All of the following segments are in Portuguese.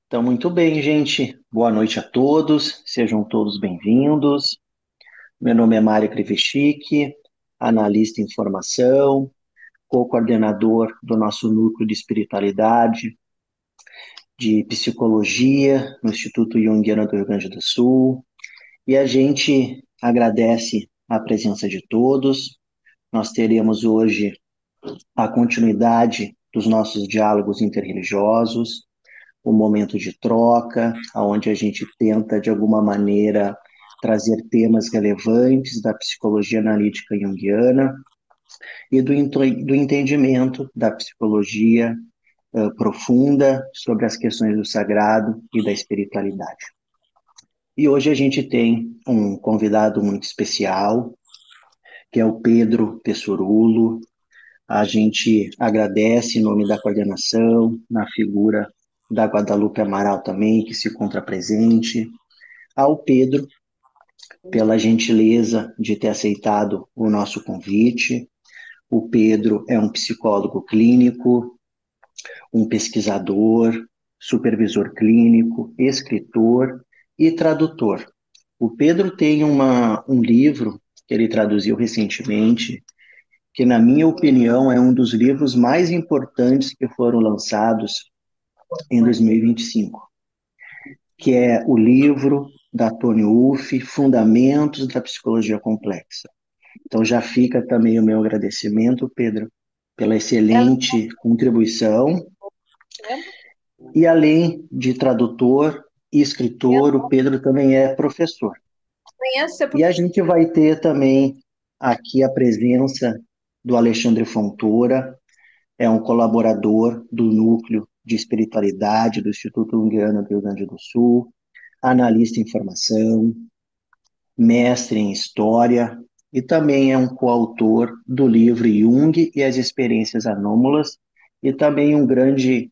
Então, muito bem, gente. Boa noite a todos. Sejam todos bem-vindos. Meu nome é Mário Krivechik, analista em formação, co-coordenador do nosso núcleo de espiritualidade, de psicologia no Instituto Jungiano do Rio Grande do Sul. E a gente agradece a presença de todos. Nós teremos hoje a continuidade dos nossos diálogos interreligiosos, um momento de troca, onde a gente tenta, de alguma maneira, trazer temas relevantes da psicologia analítica junguiana e do entendimento da psicologia profunda sobre as questões do sagrado e da espiritualidade. E hoje a gente tem um convidado muito especial, que é o Pedro Pessorulo. A gente agradece em nome da coordenação, na figura da Guadalupe Amaral também, que se encontra presente, ao Pedro, pela gentileza de ter aceitado o nosso convite. O Pedro é um psicólogo clínico, um pesquisador, supervisor clínico, escritor e tradutor. O Pedro tem um livro que ele traduziu recentemente, que, na minha opinião, é um dos livros mais importantes que foram lançados em 2025, que é o livro da Toni Wolff, Fundamentos da Psicologia Complexa. Então já fica também o meu agradecimento, Pedro, pela Ela excelente contribuição. mesmo E além de tradutor e escritor, o Pedro também é professor. conhece E a gente vai ter também aqui a presença do Alexandre Fontoura, é um colaborador do Núcleo de Espiritualidade do Instituto Jungiano do Rio Grande do Sul, analista em formação, mestre em História e também é um coautor do livro Jung e as Experiências Anômalas e também um grande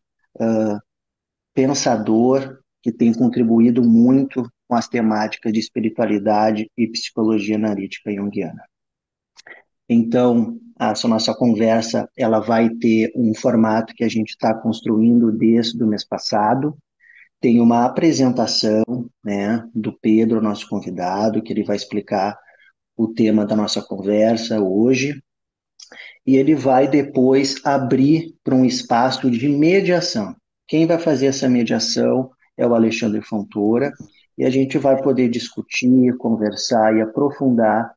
pensador que tem contribuído muito com as temáticas de espiritualidade e psicologia analítica junguiana. Então, essa nossa conversa ela vai ter um formato que a gente está construindo desde o mês passado. Tem uma apresentação, né, do Pedro, nosso convidado, que ele vai explicar o tema da nossa conversa hoje, e ele vai depois abrir para um espaço de mediação. Quem vai fazer essa mediação é o Alexandre Fontoura, e a gente vai poder discutir, conversar e aprofundar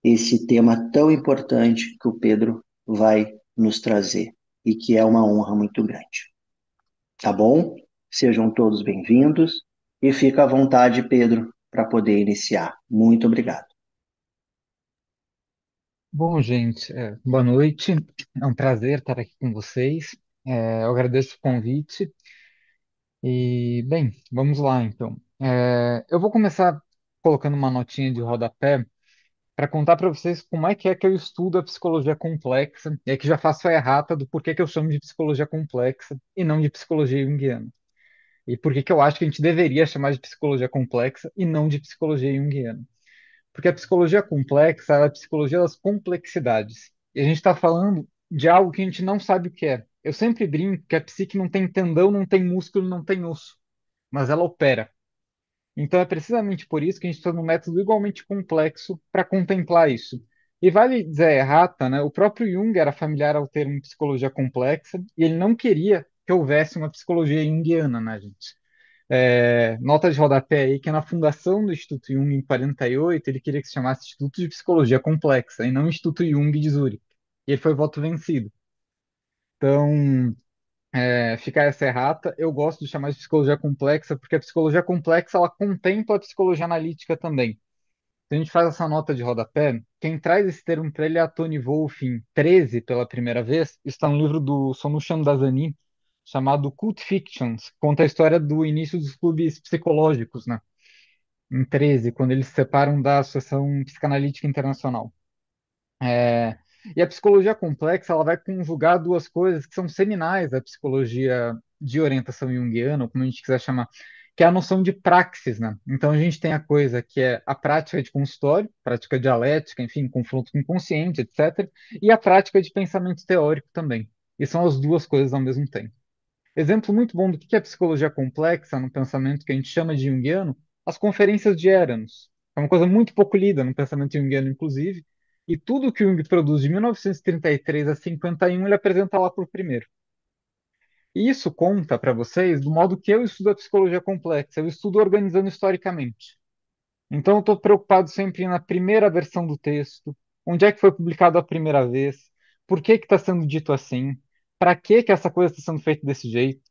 esse tema tão importante que o Pedro vai nos trazer, e que é uma honra muito grande. Tá bom? Sejam todos bem-vindos, e fica à vontade, Pedro, para poder iniciar. Muito obrigado. Bom, gente, boa noite. É um prazer estar aqui com vocês. Eu agradeço o convite. E, bem, vamos lá, então. Eu vou começar colocando uma notinha de rodapé para contar para vocês como é que eu estudo a psicologia complexa, e aqui já faço a errata do porquê que eu chamo de psicologia complexa e não de psicologia junguiana. E por que eu acho que a gente deveria chamar de psicologia complexa e não de psicologia junguiana. Porque a psicologia complexa ela é a psicologia das complexidades. E a gente está falando de algo que a gente não sabe o que é. Eu sempre brinco que a psique não tem tendão, não tem músculo, não tem osso, mas ela opera. Então é precisamente por isso que a gente está num método igualmente complexo para contemplar isso. E vale dizer a errata, né? O próprio Jung era familiar ao termo psicologia complexa e ele não queria que houvesse uma psicologia junguiana, né, gente? Nota de rodapé aí que na fundação do Instituto Jung em 48 ele queria que se chamasse Instituto de Psicologia Complexa e não Instituto Jung de Zurique. E ele foi voto vencido. Então, fica essa errata. Eu gosto de chamar de psicologia complexa porque a psicologia complexa ela contempla a psicologia analítica também. Se a gente faz essa nota de rodapé, quem traz esse termo para ele é a Toni Wolff em 13 pela primeira vez. Está no livro do Sonu Shamdasani, chamado Cult Fictions, conta a história do início dos clubes psicológicos, né? Em 13, quando eles se separam da Associação Psicanalítica Internacional. É, e a psicologia complexa, ela vai conjugar duas coisas que são seminais da psicologia de orientação junguiana, ou como a gente quiser chamar, que é a noção de praxis, né? Então a gente tem a coisa que é a prática de consultório, prática dialética, enfim, confronto com o inconsciente, etc., e a prática de pensamento teórico também. e são as duas coisas ao mesmo tempo. Exemplo muito bom do que é psicologia complexa no pensamento que a gente chama de junguiano, as conferências de Eranos. É uma coisa muito pouco lida no pensamento junguiano, inclusive, e tudo que Jung produz de 1933 a 51 ele apresenta lá por primeiro. E isso conta para vocês do modo que eu estudo a psicologia complexa, eu estudo organizando historicamente. Então, eu estou preocupado sempre na primeira versão do texto, onde é que foi publicado a primeira vez, por que está sendo dito assim, para que essa coisa está sendo feita desse jeito.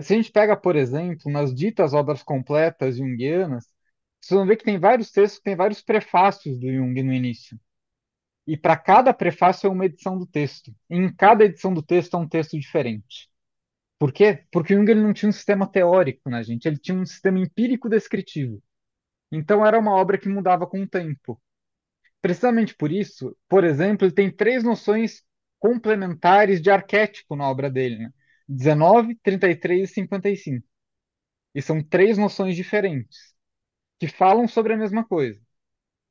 Se a gente pega, por exemplo, nas ditas obras completas junguianas, vocês vão ver que tem vários textos, tem vários prefácios do Jung no início. E para cada prefácio é uma edição do texto. E em cada edição do texto é um texto diferente. Por quê? Porque o Jung ele não tinha um sistema teórico, né, gente? Ele tinha um sistema empírico descritivo. Então era uma obra que mudava com o tempo. Precisamente por isso, por exemplo, ele tem três noções complementares de arquétipo na obra dele, né? 19, 33 e 55. E são três noções diferentes, que falam sobre a mesma coisa,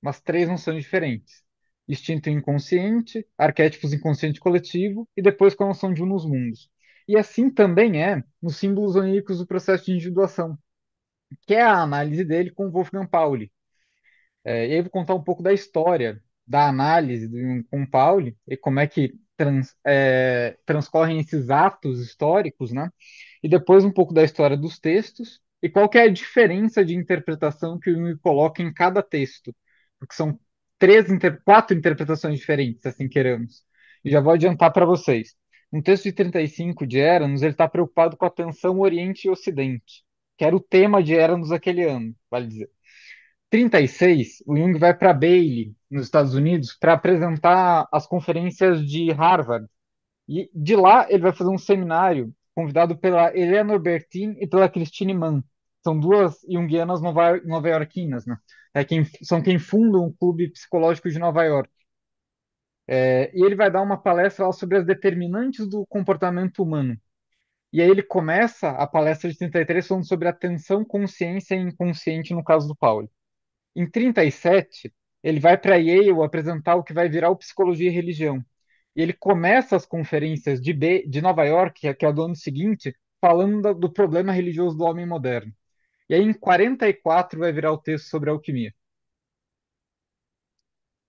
mas três noções diferentes. Instinto inconsciente, arquétipos inconsciente coletivo e depois com a noção de um nos mundos. E assim também é nos símbolos oníricos do processo de individuação, que é a análise dele com Wolfgang Pauli. E aí eu vou contar um pouco da história da análise com Pauli e como é que transcorrem esses atos históricos, né? E depois um pouco da história dos textos e qual que é a diferença de interpretação que o Jung coloca em cada texto, porque são quatro interpretações diferentes, assim queremos. E já vou adiantar para vocês. No texto de 35 de Eranos, ele está preocupado com a tensão Oriente e Ocidente, que era o tema de Eranos aquele ano, vale dizer. 36, o Jung vai para Bailey, nos Estados Unidos, para apresentar as conferências de Harvard. E de lá ele vai fazer um seminário convidado pela Eleanor Bertin e pela Christine Mann. São duas junguianas nova-iorquinas, né? São quem fundam o Clube Psicológico de Nova York. E ele vai dar uma palestra lá sobre as determinantes do comportamento humano. E aí ele começa a palestra de 33 falando sobre atenção, consciência e inconsciente no caso do Paulo. Em 37, ele vai para Yale apresentar o que vai virar o Psicologia e Religião. E ele começa as conferências de Nova York, que é do ano seguinte, falando do problema religioso do homem moderno. E aí, em 44, vai virar o texto sobre a alquimia.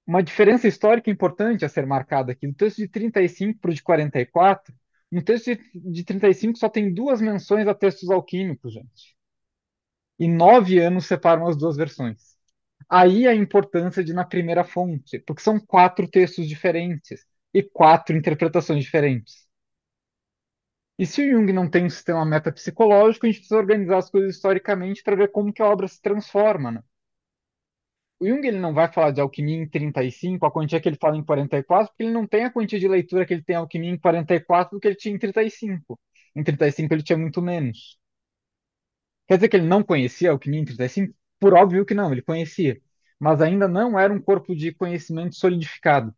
Uma diferença histórica importante a ser marcada aqui, do texto de 35 para o de 44, no texto de 35 só tem duas menções a textos alquímicos, gente. E 9 anos separam as duas versões. Aí a importância de na primeira fonte, porque são quatro textos diferentes e quatro interpretações diferentes. E se o Jung não tem um sistema metapsicológico, a gente precisa organizar as coisas historicamente para ver como que a obra se transforma, né? O Jung ele não vai falar de alquimia em 35, a quantia que ele fala em 44, porque ele não tem a quantia de leitura que ele tem alquimia em 44 do que ele tinha em 35. Em 35 ele tinha muito menos. Quer dizer que ele não conhecia a alquimia em 35? Por óbvio que não, ele conhecia. Mas ainda não era um corpo de conhecimento solidificado.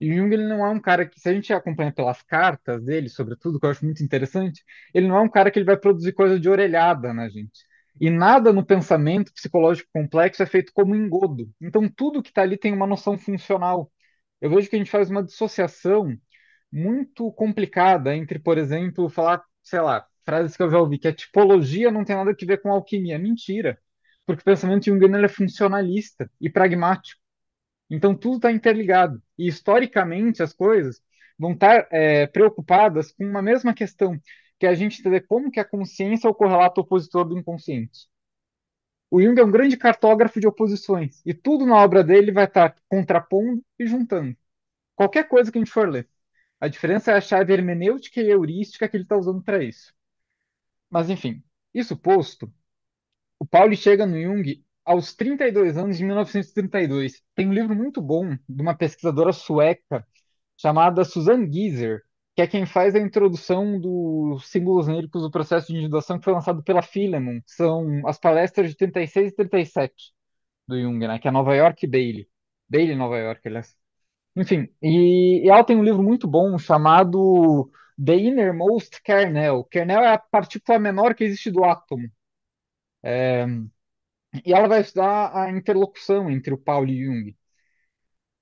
E o Jung ele não é um cara que, se a gente acompanha pelas cartas dele, sobretudo, que eu acho muito interessante, ele não é um cara que ele vai produzir coisa de orelhada na gente. E nada no pensamento psicológico complexo é feito como engodo. Então tudo que está ali tem uma noção funcional. Eu vejo que a gente faz uma dissociação muito complicada entre, por exemplo, falar, sei lá, frases que eu já ouvi, que a tipologia não tem nada a ver com alquimia. Mentira. Porque o pensamento junguiano ele é funcionalista e pragmático. Então tudo está interligado. E historicamente as coisas vão estar preocupadas com uma mesma questão, que é a gente entender como que a consciência é o correlato opositor do inconsciente. O Jung é um grande cartógrafo de oposições, e tudo na obra dele vai estar contrapondo e juntando. Qualquer coisa que a gente for ler. A diferença é a chave hermenêutica e heurística que ele está usando para isso. Mas, enfim, isso posto, o Pauli chega no Jung aos 32 anos, em 1932. Tem um livro muito bom de uma pesquisadora sueca chamada Susanne Gieser, que é quem faz a introdução dos símbolos oníricos do processo de individuação, que foi lançado pela Philemon. São as palestras de 36 e 37 do Jung, né? Que é Nova York e Bailey. Bailey, Nova York, aliás. Enfim, e ela tem um livro muito bom chamado The Innermost Kernel. Kernel é a partícula menor que existe do átomo. E ela vai estudar a interlocução entre o Pauli e Jung.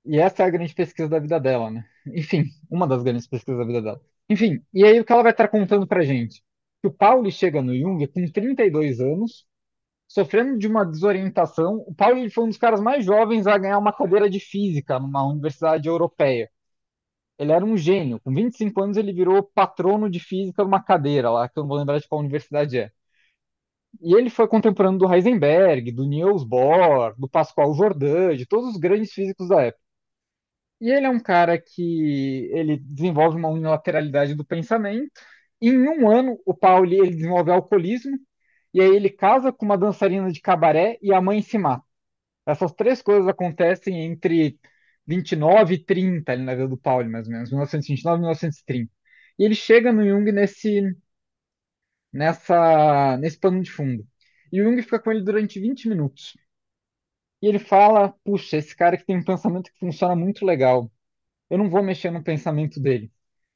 E essa é a grande pesquisa da vida dela, né? Enfim, uma das grandes pesquisas da vida dela. Enfim, e aí o que ela vai estar contando pra gente? Que o Pauli chega no Jung com 32 anos, sofrendo de uma desorientação. O Pauli ele foi um dos caras mais jovens a ganhar uma cadeira de física numa universidade europeia. Ele era um gênio. Com 25 anos ele virou patrono de física numa cadeira lá, que eu não vou lembrar de qual universidade é. E ele foi contemporâneo do Heisenberg, do Niels Bohr, do Pascual Jordan, de todos os grandes físicos da época. E ele é um cara que ele desenvolve uma unilateralidade do pensamento. Em um ano, o Pauli ele desenvolve alcoolismo e aí ele casa com uma dançarina de cabaré e a mãe se mata. Essas três coisas acontecem entre 29 e 30 ali na vida do Pauli, mais ou menos, 1929 e 1930. E ele chega no Jung nesse pano de fundo. E o Jung fica com ele durante 20 minutos. E ele fala: puxa, esse cara que tem um pensamento que funciona muito legal. Eu não vou mexer no pensamento dele.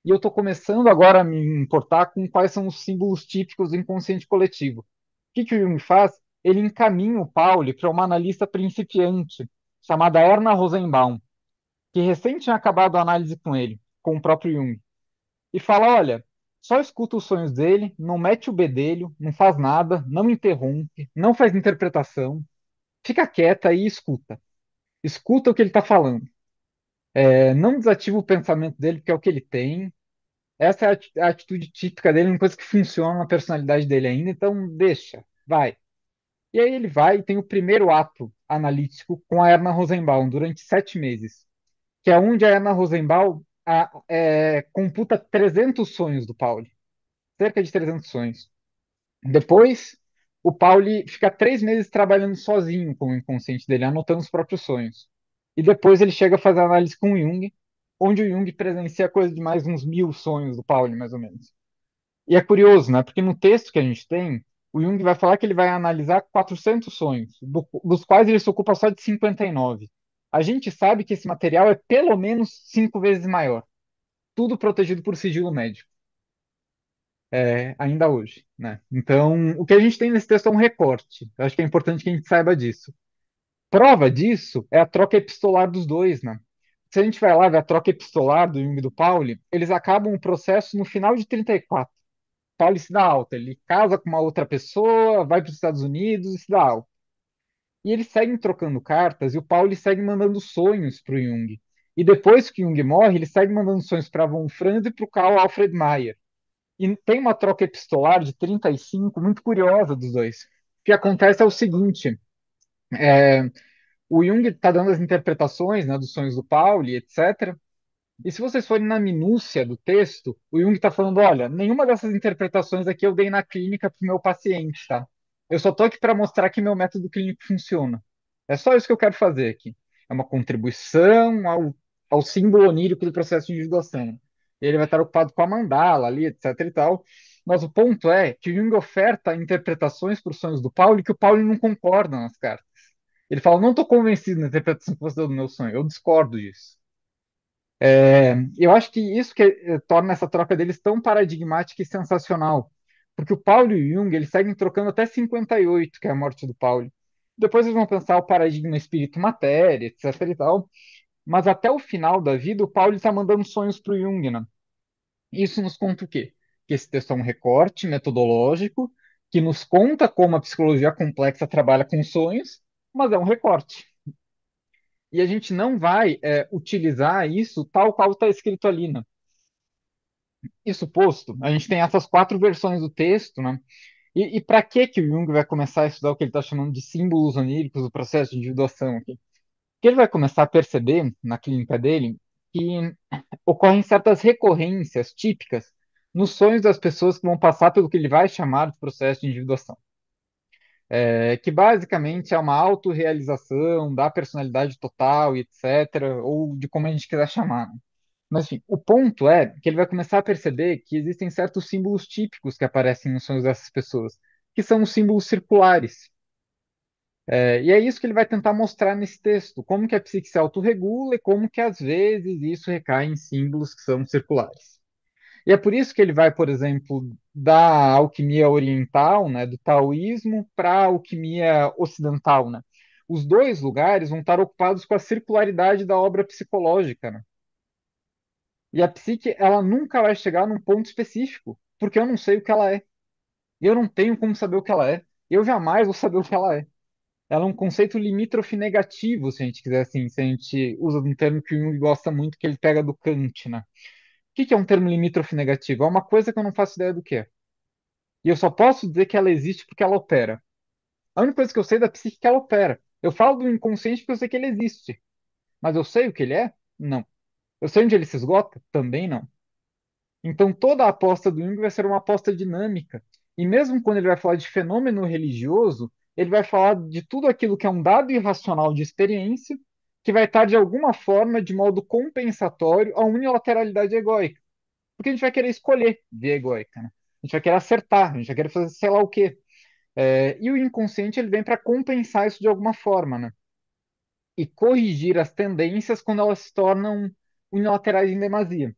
E eu estou começando agora a me importar com quais são os símbolos típicos do inconsciente coletivo. O que o Jung faz? Ele encaminha o Pauli para uma analista principiante chamada Erna Rosenbaum, que recém tinha acabado a análise com ele, com o próprio Jung, e fala: olha, só escuta os sonhos dele, não mete o bedelho, não faz nada, não interrompe, não faz interpretação, fica quieta e escuta. Escuta o que ele está falando. Não desativa o pensamento dele, porque é o que ele tem. Essa é a atitude típica dele, uma coisa que funciona na personalidade dele ainda, então deixa, vai. E aí ele vai e tem o primeiro ato analítico com a Erna Rosenbaum durante 7 meses, que é onde a Erna Rosenbaum computa 300 sonhos do Pauli, cerca de 300 sonhos. Depois, o Pauli fica 3 meses trabalhando sozinho com o inconsciente dele, anotando os próprios sonhos. E depois ele chega a fazer análise com o Jung, onde o Jung presencia coisa de mais uns 1.000 sonhos do Pauli, mais ou menos. E é curioso, né? Porque no texto que a gente tem, o Jung vai falar que ele vai analisar 400 sonhos, dos quais ele se ocupa só de 59. A gente sabe que esse material é pelo menos 5 vezes maior, tudo protegido por sigilo médico, ainda hoje, né? Então, o que a gente tem nesse texto é um recorte. Eu acho que é importante que a gente saiba disso. Prova disso é a troca epistolar dos dois, né? Se a gente vai lá ver a troca epistolar do Jung e do Pauli, eles acabam o processo no final de 34. Pauli se dá alta, ele casa com uma outra pessoa, vai para os Estados Unidos e se dá alta. E eles seguem trocando cartas e o Pauli segue mandando sonhos para o Jung. E depois que o Jung morre, ele segue mandando sonhos para von Franz e para o Karl Alfred Meyer. E tem uma troca epistolar de 35 muito curiosa dos dois. O que acontece é o seguinte: é, o Jung está dando as interpretações, né, dos sonhos do Pauli, etc. E se vocês forem na minúcia do texto, o Jung está falando: olha, nenhuma dessas interpretações aqui eu dei na clínica para o meu paciente, tá? Eu só estou aqui para mostrar que meu método clínico funciona. É só isso que eu quero fazer aqui. É uma contribuição ao símbolo onírico do processo de individuação. Ele vai estar ocupado com a mandala ali, etc e tal. Mas o ponto é que o Jung oferta interpretações para os sonhos do Paulo que o Paulo não concorda nas cartas. Ele fala: não estou convencido na interpretação que você deu do meu sonho, eu discordo disso. Eu acho que isso que torna essa troca deles tão paradigmática e sensacional. Porque o Paulo e o Jung, eles seguem trocando até 58, que é a morte do Paulo. Depois eles vão pensar o paradigma espírito-matéria, etc e tal. Mas até o final da vida, o Paulo está mandando sonhos para o Jung, né? Isso nos conta o quê? Que esse texto é um recorte metodológico que nos conta como a psicologia complexa trabalha com sonhos, mas é um recorte. E a gente não vai utilizar isso tal qual está escrito ali, né? Isso posto, a gente tem essas quatro versões do texto, né? E para que o Jung vai começar a estudar o que ele está chamando de símbolos oníricos do processo de individuação aqui? Porque ele vai começar a perceber na clínica dele que ocorrem certas recorrências típicas nos sonhos das pessoas que vão passar pelo que ele vai chamar de processo de individuação. Que basicamente é uma autorrealização da personalidade total, e etc., ou de como a gente quiser chamar, né? Mas, enfim, o ponto é que ele vai começar a perceber que existem certos símbolos típicos que aparecem nos sonhos dessas pessoas, que são os símbolos circulares. E é isso que ele vai tentar mostrar nesse texto, como que a psique se autorregula e como que, às vezes, isso recai em símbolos que são circulares. E é por isso que ele vai, por exemplo, da alquimia oriental, né, do taoísmo, para a alquimia ocidental, né? os dois lugares vão estar ocupados com a circularidade da obra psicológica, né? E a psique, ela nunca vai chegar num ponto específico, porque eu não sei o que ela é. Eu não tenho como saber o que ela é. Eu jamais vou saber o que ela é. Ela é um conceito limítrofe negativo, se a gente quiser assim, se a gente usa um termo que o Jung gosta muito, que ele pega do Kant, né? O que é um termo limítrofe negativo? É uma coisa que eu não faço ideia do que é. E eu só posso dizer que ela existe porque ela opera. A única coisa que eu sei da psique é que ela opera. Eu falo do inconsciente porque eu sei que ele existe. Mas eu sei o que ele é? Não. Eu sei onde ele se esgota? Também não. Então toda a aposta do Jung vai ser uma aposta dinâmica. E mesmo quando ele vai falar de fenômeno religioso, ele vai falar de tudo aquilo que é um dado irracional de experiência, que vai estar de alguma forma, de modo compensatório, à unilateralidade egóica. Porque a gente vai querer escolher via egóica, né? A gente vai querer acertar, a gente vai querer fazer sei lá o quê. E o inconsciente ele vem para compensar isso de alguma forma, né? E corrigir as tendências quando elas se tornam unilaterais em demasia.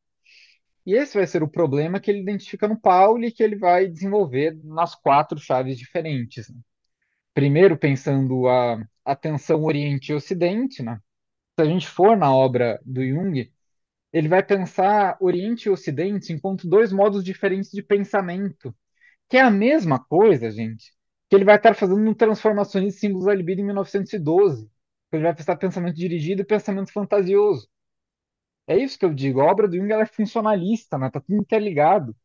E esse vai ser o problema que ele identifica no Pauli e que ele vai desenvolver nas quatro chaves diferentes, né? Primeiro, pensando a tensão Oriente e Ocidente, né? Se a gente for na obra do Jung, ele vai pensar Oriente e Ocidente enquanto dois modos diferentes de pensamento, que é a mesma coisa, gente, que ele vai estar fazendo no Transformações de Símbolos da Libido em 1912. Ele vai pensar pensamento dirigido e pensamento fantasioso. É isso que eu digo, a obra do Jung ela é funcionalista, né? Tá tudo interligado.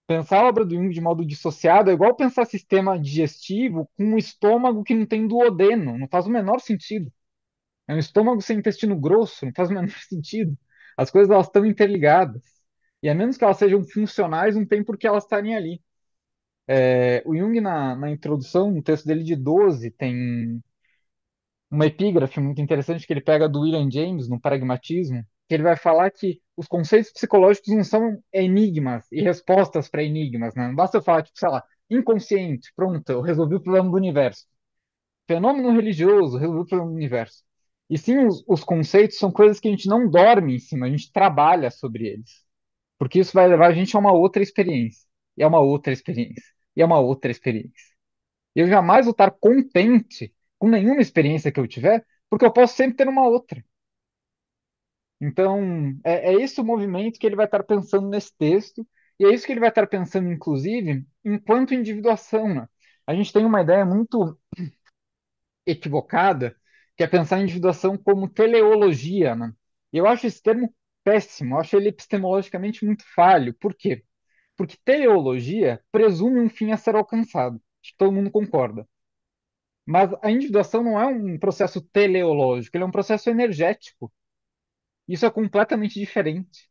Pensar a obra do Jung de modo dissociado é igual pensar sistema digestivo com um estômago que não tem duodeno, não faz o menor sentido. É um estômago sem intestino grosso, não faz o menor sentido. As coisas elas estão interligadas. E a menos que elas sejam funcionais, não tem por que elas estarem ali. O Jung, na introdução, no texto dele de 12, tem uma epígrafe muito interessante que ele pega do William James, no Pragmatismo, que ele vai falar que os conceitos psicológicos não são enigmas e respostas para enigmas, né? Não basta eu falar, tipo, sei lá, inconsciente, pronto, eu resolvi o problema do universo. Fenômeno religioso, resolvi o problema do universo. E sim, os conceitos são coisas que a gente não dorme em cima, a gente trabalha sobre eles. Porque isso vai levar a gente a uma outra experiência. E é uma outra experiência. E é uma outra experiência. Eu jamais vou estar contente com nenhuma experiência que eu tiver, porque eu posso sempre ter uma outra. Então, é esse o movimento que ele vai estar pensando nesse texto, e é isso que ele vai estar pensando, inclusive, enquanto individuação, né? A gente tem uma ideia muito equivocada, que é pensar a individuação como teleologia, né? E eu acho esse termo péssimo, eu acho ele epistemologicamente muito falho. Por quê? Porque teleologia presume um fim a ser alcançado. Acho que todo mundo concorda. Mas a individuação não é um processo teleológico, ele é um processo energético. Isso é completamente diferente.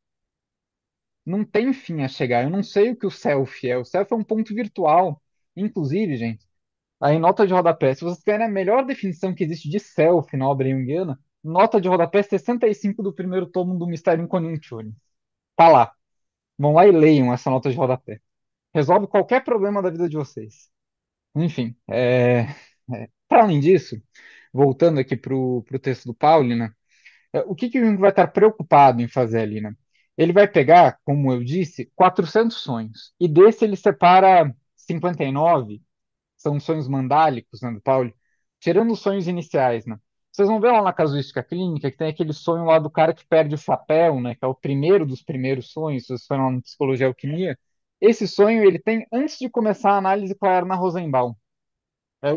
Não tem fim a chegar. Eu não sei o que o self é. O self é um ponto virtual. Inclusive, gente, aí nota de rodapé. Se vocês querem a melhor definição que existe de self na obra junguiana, nota de rodapé 65 do primeiro tomo do Mysterium Conjuncture. Tá lá. Vão lá e leiam essa nota de rodapé. Resolve qualquer problema da vida de vocês. Enfim, para além disso, voltando aqui para o texto do Pauli, né? O que o Jung vai estar preocupado em fazer ali, né? Ele vai pegar, como eu disse, 400 sonhos, e desse ele separa 59, são sonhos mandálicos, né, do Pauli, tirando os sonhos iniciais, né? Vocês vão ver lá na casuística clínica que tem aquele sonho lá do cara que perde o chapéu, né? Que é o primeiro dos primeiros sonhos, se vocês foram lá na psicologia e alquimia. Esse sonho ele tem antes de começar a análise com a Erna Rosenbaum.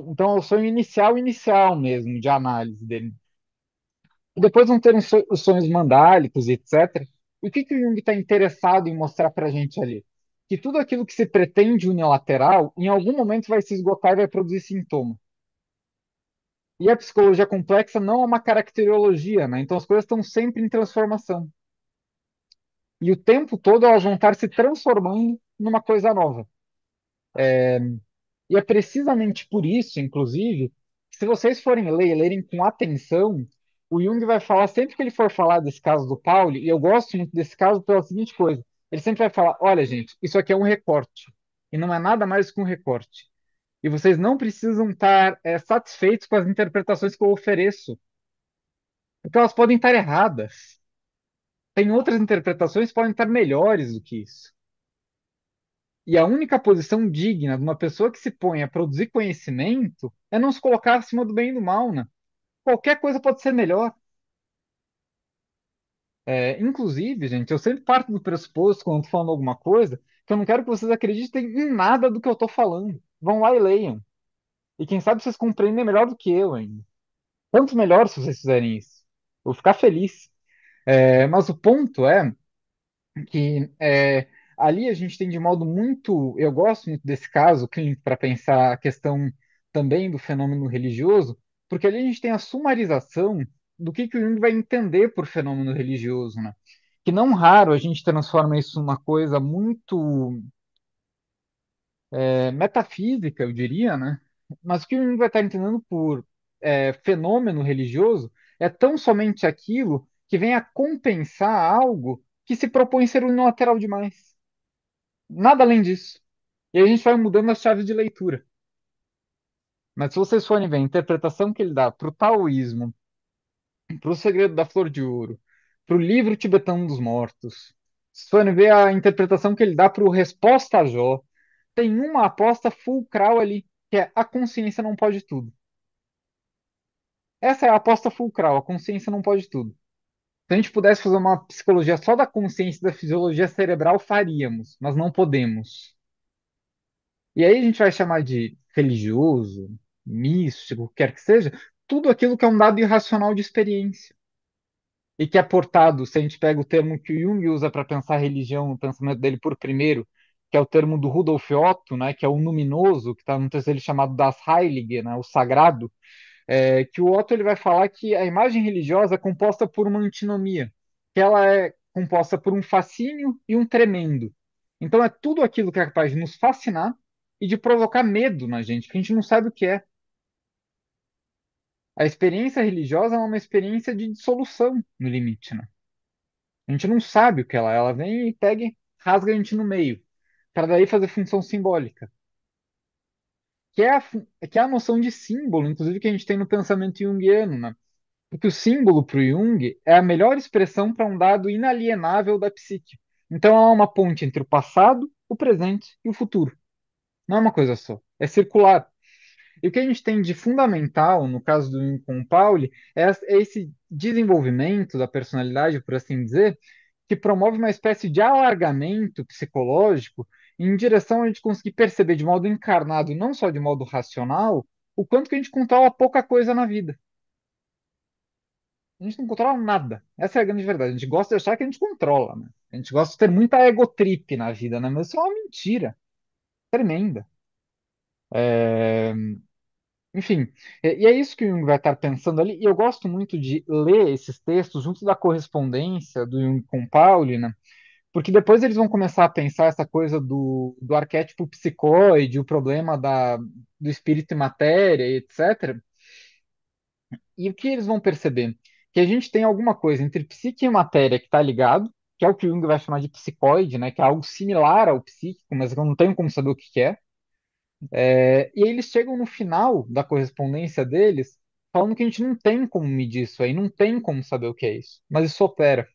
Então é o sonho inicial mesmo, de análise dele. E depois vão ter os sonhos mandálicos, etc. E o que o Jung está interessado em mostrar para a gente ali? Que tudo aquilo que se pretende unilateral, em algum momento vai se esgotar e vai produzir sintoma. E a psicologia complexa não é uma caracterologia, né? Então as coisas estão sempre em transformação. E o tempo todo elas vão estar se transformando numa coisa nova. E é precisamente por isso, inclusive, que se vocês forem lerem com atenção, o Jung vai falar, sempre que ele for falar desse caso do Pauli, e eu gosto muito desse caso pela seguinte coisa: ele sempre vai falar, olha, gente, isso aqui é um recorte, e não é nada mais que um recorte. E vocês não precisam estar satisfeitos com as interpretações que eu ofereço, porque elas podem estar erradas. Tem outras interpretações que podem estar melhores do que isso. E a única posição digna de uma pessoa que se põe a produzir conhecimento é não se colocar acima do bem e do mal, né? Qualquer coisa pode ser melhor. Inclusive, gente, eu sempre parto do pressuposto, quando estou falando alguma coisa, que eu não quero que vocês acreditem em nada do que eu estou falando. Vão lá e leiam. E quem sabe vocês compreendem melhor do que eu ainda. Quanto melhor se vocês fizerem isso. Eu vou ficar feliz. Mas o ponto é que ali a gente tem de modo muito. Eu gosto muito desse caso clínico para pensar a questão também do fenômeno religioso, porque ali a gente tem a sumarização do que o Jung vai entender por fenômeno religioso, né? Que não raro a gente transforma isso numa coisa muito metafísica, eu diria, né? Mas o que o Jung vai estar entendendo por fenômeno religioso é tão somente aquilo que vem a compensar algo que se propõe ser unilateral demais. Nada além disso. E aí a gente vai mudando as chaves de leitura. Mas se vocês forem ver a interpretação que ele dá para o taoísmo, para o Segredo da Flor de Ouro, para o livro tibetano dos mortos, se forem ver a interpretação que ele dá para o Resposta a Jó, tem uma aposta fulcral ali, que é a consciência não pode tudo. Essa é a aposta fulcral, a consciência não pode tudo. Se a gente pudesse fazer uma psicologia só da consciência e da fisiologia cerebral, faríamos, mas não podemos. E aí a gente vai chamar de religioso, místico, o que quer que seja, tudo aquilo que é um dado irracional de experiência. E que é portado, se a gente pega o termo que o Jung usa para pensar religião, no pensamento dele por primeiro, que é o termo do Rudolf Otto, né, que é o luminoso, que está no texto dele chamado Das Heilige, né, o sagrado, que o Otto ele vai falar que a imagem religiosa é composta por uma antinomia, que ela é composta por um fascínio e um tremendo. Então é tudo aquilo que é capaz de nos fascinar e de provocar medo na gente, que a gente não sabe o que é. A experiência religiosa é uma experiência de dissolução, no limite, né? A gente não sabe o que ela é. Ela vem e pega e rasga a gente no meio, para daí fazer função simbólica, que é a noção de símbolo, inclusive, que a gente tem no pensamento junguiano, né? Porque o símbolo para o Jung é a melhor expressão para um dado inalienável da psique. Então, ela é uma ponte entre o passado, o presente e o futuro. Não é uma coisa só. É circular. E o que a gente tem de fundamental, no caso do Jung com o Pauli, é esse desenvolvimento da personalidade, por assim dizer, que promove uma espécie de alargamento psicológico em direção a gente conseguir perceber de modo encarnado e não só de modo racional o quanto que a gente controla pouca coisa na vida. A gente não controla nada. Essa é a grande verdade. A gente gosta de achar que a gente controla, né? A gente gosta de ter muita egotrip na vida, né? Mas isso é uma mentira tremenda. É, Enfim, e é isso que o Jung vai estar pensando ali. E eu gosto muito de ler esses textos junto da correspondência do Jung com Pauli, né? Porque depois eles vão começar a pensar essa coisa do arquétipo psicoide, o problema do espírito e matéria, etc. E o que eles vão perceber? Que a gente tem alguma coisa entre psique e matéria que está ligado, que é o que o Jung vai chamar de psicoide, né? Que é algo similar ao psíquico, mas eu não tenho como saber o que que é. E aí eles chegam no final da correspondência deles falando que a gente não tem como medir isso aí, não tem como saber o que é isso, mas isso opera.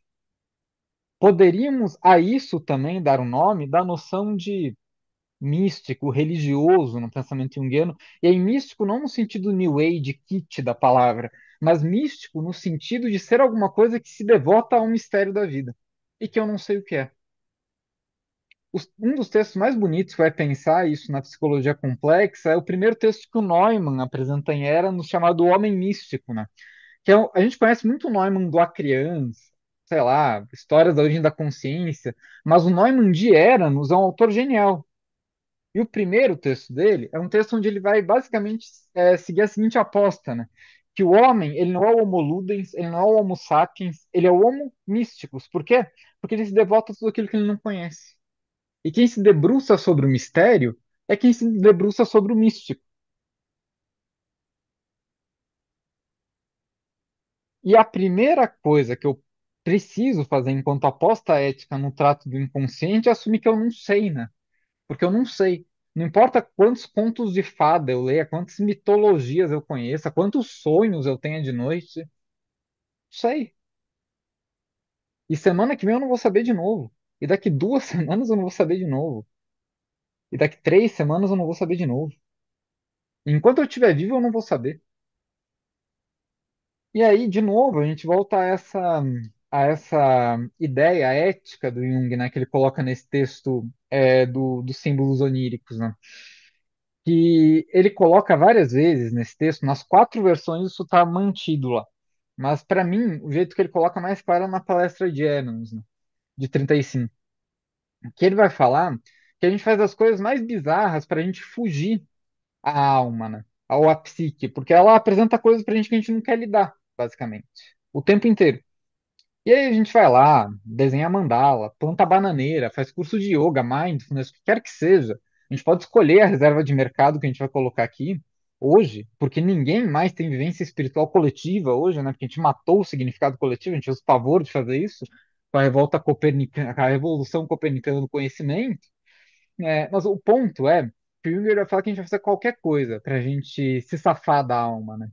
Poderíamos a isso também dar um nome da noção de místico, religioso no pensamento junguiano, e aí místico não no sentido New Age, kit da palavra, mas místico no sentido de ser alguma coisa que se devota ao mistério da vida, e que eu não sei o que é. Um dos textos mais bonitos que vai pensar isso na psicologia complexa é o primeiro texto que o Neumann apresenta em Eras, chamado Homem Místico, né? A gente conhece muito o Neumann do A Criança, sei lá, Histórias da Origem da Consciência, mas o Neumann de Eranos é um autor genial. E o primeiro texto dele é um texto onde ele vai basicamente seguir a seguinte aposta, né? Que o homem, ele não é o Homo ludens, ele não é o Homo sapiens, ele é o Homo místicos. Por quê? Porque ele se devota a tudo aquilo que ele não conhece. E quem se debruça sobre o mistério é quem se debruça sobre o místico. E a primeira coisa que eu preciso fazer enquanto aposta ética no trato do inconsciente é assumir que eu não sei, né? Porque eu não sei. Não importa quantos contos de fada eu leia, quantas mitologias eu conheça, quantos sonhos eu tenha de noite, não sei. E semana que vem eu não vou saber de novo. E daqui 2 semanas eu não vou saber de novo. e daqui 3 semanas eu não vou saber de novo. Enquanto eu estiver vivo, eu não vou saber. E aí, de novo, a gente volta a essa ideia ética do Jung, né, que ele coloca nesse texto dos símbolos oníricos, né? Que ele coloca várias vezes nesse texto, nas 4 versões isso está mantido lá. Mas para mim, o jeito que ele coloca mais claro é na palestra de Emmons, né, de 35, que ele vai falar que a gente faz as coisas mais bizarras para a gente fugir à alma, né, ou à psique, porque ela apresenta coisas para a gente que a gente não quer lidar, basicamente, o tempo inteiro. E aí a gente vai lá, desenha mandala, planta bananeira, faz curso de yoga, mindfulness, o que quer que seja. A gente pode escolher a reserva de mercado que a gente vai colocar aqui hoje, porque ninguém mais tem vivência espiritual coletiva hoje, né? Porque a gente matou o significado coletivo, a gente usa pavor de fazer isso com a revolta copernicana, com a revolução copernicana do conhecimento. Mas o ponto é que o Jung vai falar que a gente vai fazer qualquer coisa para a gente se safar da alma, né?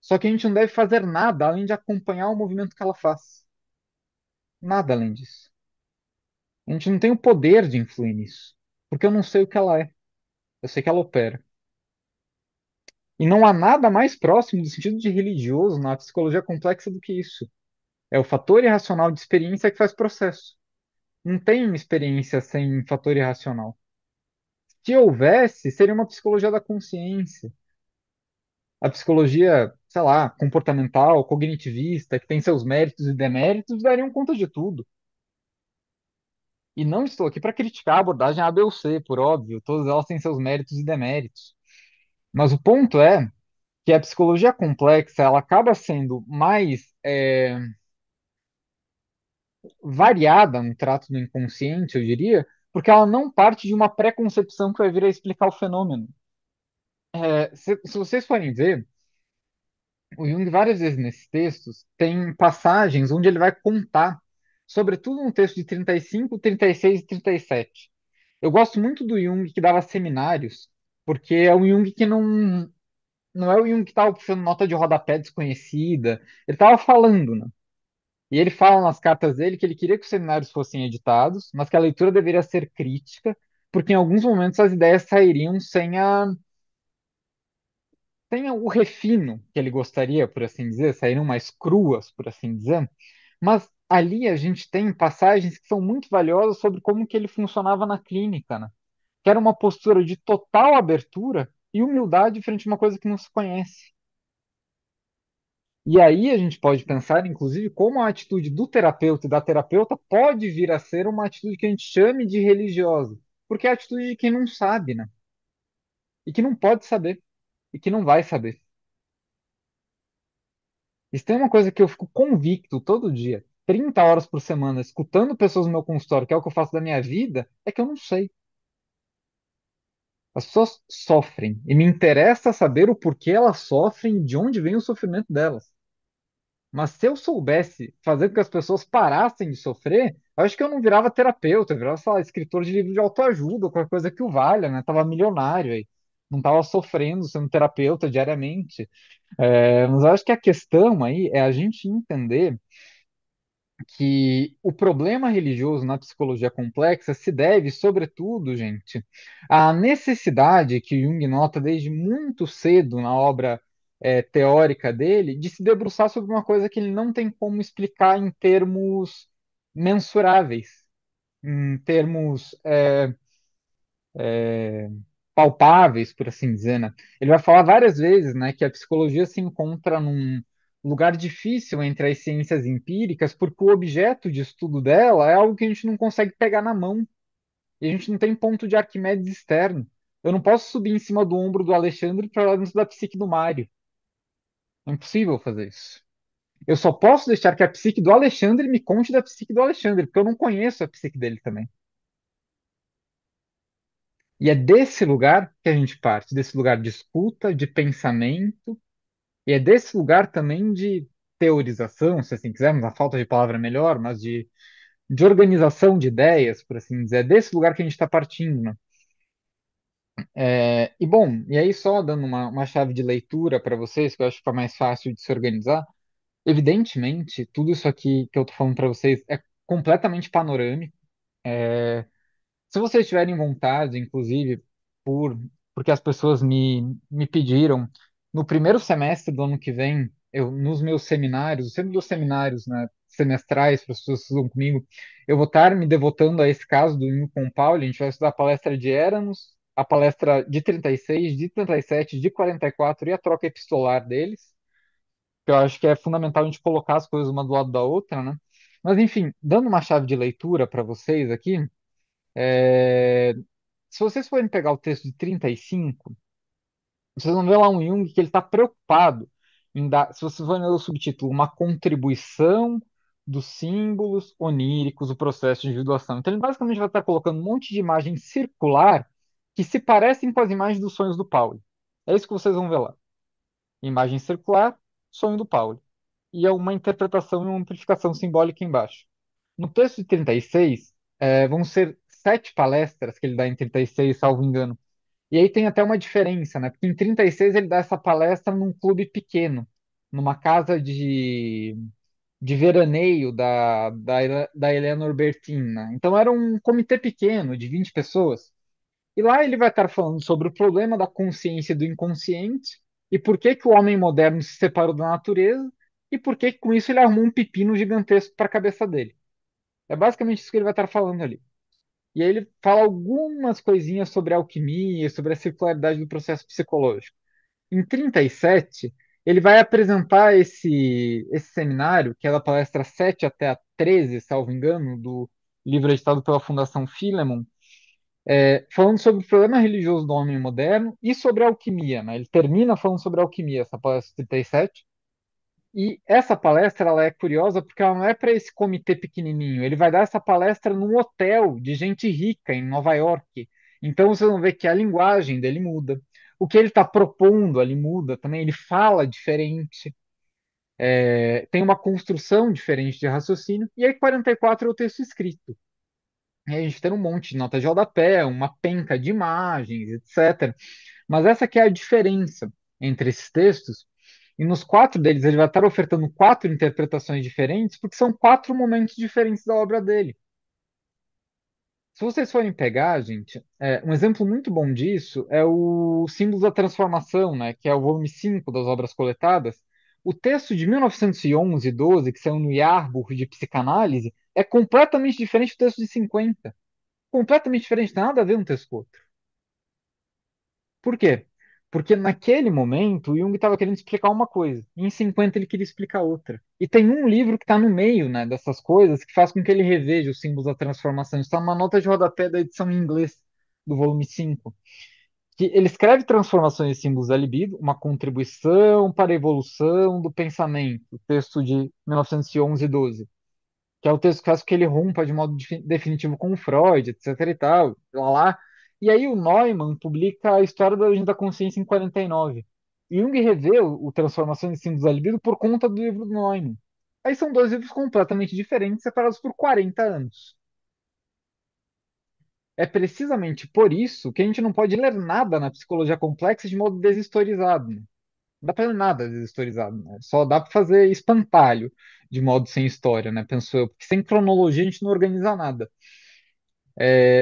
Só que a gente não deve fazer nada além de acompanhar o movimento que ela faz. Nada além disso. A gente não tem o poder de influir nisso, porque eu não sei o que ela é. Eu sei que ela opera. E não há nada mais próximo do sentido de religioso na psicologia complexa do que isso. É o fator irracional de experiência que faz processo. Não tem experiência sem fator irracional. Se houvesse, seria uma psicologia da consciência. A psicologia, sei lá, comportamental, cognitivista, que tem seus méritos e deméritos, dariam conta de tudo. E não estou aqui para criticar a abordagem A, B ou C, por óbvio, todas elas têm seus méritos e deméritos. Mas o ponto é que a psicologia complexa ela acaba sendo mais variada no trato do inconsciente, eu diria, porque ela não parte de uma pré-concepção que vai vir a explicar o fenômeno. Se vocês forem ver, o Jung várias vezes nesses textos tem passagens onde ele vai contar, sobretudo no texto de 35, 36 e 37. Eu gosto muito do Jung que dava seminários, porque é um Jung que não é o Jung que estava puxando nota de rodapé desconhecida. Ele estava falando, né? E ele fala nas cartas dele que ele queria que os seminários fossem editados, mas que a leitura deveria ser crítica, porque em alguns momentos as ideias sairiam sem o refino que ele gostaria, por assim dizer, sairiam mais cruas, por assim dizer. Mas ali a gente tem passagens que são muito valiosas sobre como que ele funcionava na clínica, né? Que era uma postura de total abertura e humildade frente a uma coisa que não se conhece. E aí a gente pode pensar, inclusive, como a atitude do terapeuta e da terapeuta pode vir a ser uma atitude que a gente chame de religiosa, porque é a atitude de quem não sabe, né? E que não pode saber, e que não vai saber. Isso tem uma coisa que eu fico convicto todo dia, 30 horas por semana, escutando pessoas no meu consultório, que é o que eu faço da minha vida, é que eu não sei. As pessoas sofrem, e me interessa saber o porquê elas sofrem e de onde vem o sofrimento delas. Mas se eu soubesse fazer com que as pessoas parassem de sofrer, eu acho que eu não virava terapeuta, eu virava, sei lá, escritor de livro de autoajuda, ou qualquer coisa que o valha, né? Tava milionário aí. Não tava sofrendo sendo terapeuta diariamente. Mas eu acho que a questão aí é a gente entender que o problema religioso na psicologia complexa se deve, sobretudo, gente, à necessidade que Jung nota desde muito cedo na obra teórica dele de se debruçar sobre uma coisa que ele não tem como explicar em termos mensuráveis, em termos palpáveis, por assim dizer, né? Ele vai falar várias vezes, né, que a psicologia se encontra num lugar difícil entre as ciências empíricas, porque o objeto de estudo dela é algo que a gente não consegue pegar na mão, e a gente não tem ponto de Arquimedes externo. Eu não posso subir em cima do ombro do Alexandre para olhar dentro da psique do Mário. É impossível fazer isso. Eu só posso deixar que a psique do Alexandre me conte da psique do Alexandre, porque eu não conheço a psique dele também. E é desse lugar que a gente parte, desse lugar de escuta, de pensamento. E é desse lugar também de teorização, se assim quisermos, a falta de palavra é melhor, mas de organização de ideias, por assim dizer. É desse lugar que a gente está partindo, né? E bom, e aí só dando uma chave de leitura para vocês, que eu acho que fica mais fácil de se organizar. Evidentemente, tudo isso aqui que eu estou falando para vocês é completamente panorâmico. Se vocês tiverem vontade, inclusive, por, porque as pessoas me pediram, no primeiro semestre do ano que vem, nos meus seminários, eu sempre dou seminários, né, semestrais para as pessoas que estudam comigo, eu vou estar me devotando a esse caso do Newton Pauli. A gente vai estudar a palestra de Eranos, a palestra de 36, de 37, de 44 e a troca epistolar deles, que eu acho que é fundamental a gente colocar as coisas uma do lado da outra, né? Mas, enfim, dando uma chave de leitura para vocês aqui, é, se vocês forem pegar o texto de 35, vocês vão ver lá um Jung que ele está preocupado em dar, se vocês forem ler o subtítulo, uma contribuição dos símbolos oníricos do processo de individuação. Então ele basicamente vai estar colocando um monte de imagem circular que se parecem com as imagens dos sonhos do Paulo. É isso que vocês vão ver lá. Imagem circular, sonho do Paulo. E é uma interpretação e uma amplificação simbólica embaixo. No texto de 36, vão ser 7 palestras que ele dá em 36, salvo engano. E aí tem até uma diferença, né? Porque em 36 ele dá essa palestra num clube pequeno, numa casa de veraneio da Eleanor Bertin, né? Então era um comitê pequeno, de 20 pessoas. E lá ele vai estar falando sobre o problema da consciência e do inconsciente, e por que que o homem moderno se separou da natureza, e por que que com isso ele arrumou um pepino gigantesco para a cabeça dele. É basicamente isso que ele vai estar falando ali. E aí ele fala algumas coisinhas sobre a alquimia, sobre a circularidade do processo psicológico. Em 37, ele vai apresentar esse seminário, que é da palestra 7 até a 13, salvo engano, do livro editado pela Fundação Philemon, falando sobre o problema religioso do homem moderno e sobre a alquimia, né? Ele termina falando sobre a alquimia, essa palestra 37. E essa palestra ela é curiosa porque ela não é para esse comitê pequenininho. Ele vai dar essa palestra num hotel de gente rica em Nova York. Então vocês vão ver que a linguagem dele muda. O que ele está propondo ali muda também. Ele fala diferente, tem uma construção diferente de raciocínio. E aí 44 é o texto escrito. E aí a gente tem um monte de nota de rodapé, uma penca de imagens, etc. Mas essa que é a diferença entre esses textos. E nos 4 deles ele vai estar ofertando 4 interpretações diferentes, porque são 4 momentos diferentes da obra dele. Se vocês forem pegar, gente, um exemplo muito bom disso é o Símbolos da Transformação, né, que é o volume 5 das obras coletadas. O texto de 1911 e 12, que saiu no Jahrbuch de Psicanálise, é completamente diferente do texto de 50. Completamente diferente, nada a ver um texto com o outro. Por quê? Porque naquele momento o Jung estava querendo explicar uma coisa, e em 50 ele queria explicar outra. E tem um livro que está no meio, né, dessas coisas que faz com que ele reveja os símbolos da transformação. Está numa nota de rodapé da edição em inglês do volume 5, que ele escreve Transformações e Símbolos da Libido, uma contribuição para a evolução do pensamento, texto de 1911 e 12, que é o texto que faz com que ele rompa de modo definitivo com o Freud, etc e tal, lá lá. E aí o Neumann publica a História da Origem da Consciência em 49. E Jung revê o Transformações e Símbolos da Libido por conta do livro do Neumann. Aí são 2 livros completamente diferentes, separados por 40 anos. É precisamente por isso que a gente não pode ler nada na psicologia complexa de modo deshistorizado, né? Não dá para ler nada deshistorizado, né? Só dá para fazer espantalho de modo sem história, né? Penso eu, porque sem cronologia a gente não organiza nada.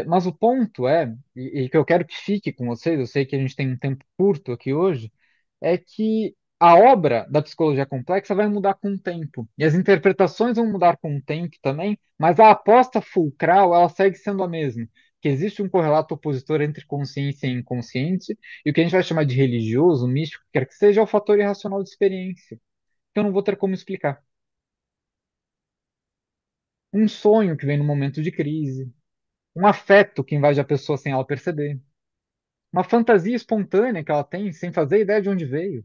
Mas o ponto é, e que eu quero que fique com vocês, eu sei que a gente tem um tempo curto aqui hoje, é que a obra da psicologia complexa vai mudar com o tempo. E as interpretações vão mudar com o tempo também, mas a aposta fulcral, ela segue sendo a mesma. Que existe um correlato opositor entre consciência e inconsciente, e o que a gente vai chamar de religioso, místico, quer que seja, é o fator irracional de experiência, que eu não vou ter como explicar. Um sonho que vem no momento de crise, um afeto que invade a pessoa sem ela perceber, uma fantasia espontânea que ela tem sem fazer ideia de onde veio.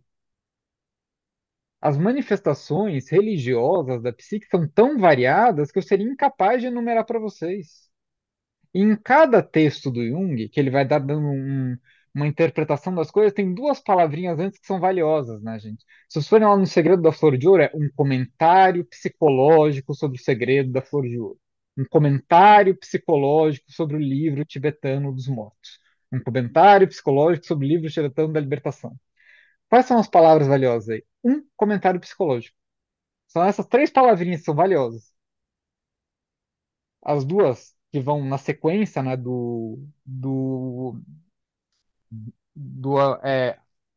As manifestações religiosas da psique são tão variadas que eu seria incapaz de enumerar para vocês. E em cada texto do Jung, que ele vai dar dando uma interpretação das coisas, tem 2 palavrinhas antes que são valiosas, né, gente? Se vocês forem lá no Segredo da Flor de Ouro, é um comentário psicológico sobre o segredo da Flor de Ouro. Um comentário psicológico sobre o livro tibetano dos mortos. Um comentário psicológico sobre o livro tibetano da libertação. Quais são as palavras valiosas aí? Um comentário psicológico. São essas 3 palavrinhas que são valiosas. As duas que vão na sequência, né, do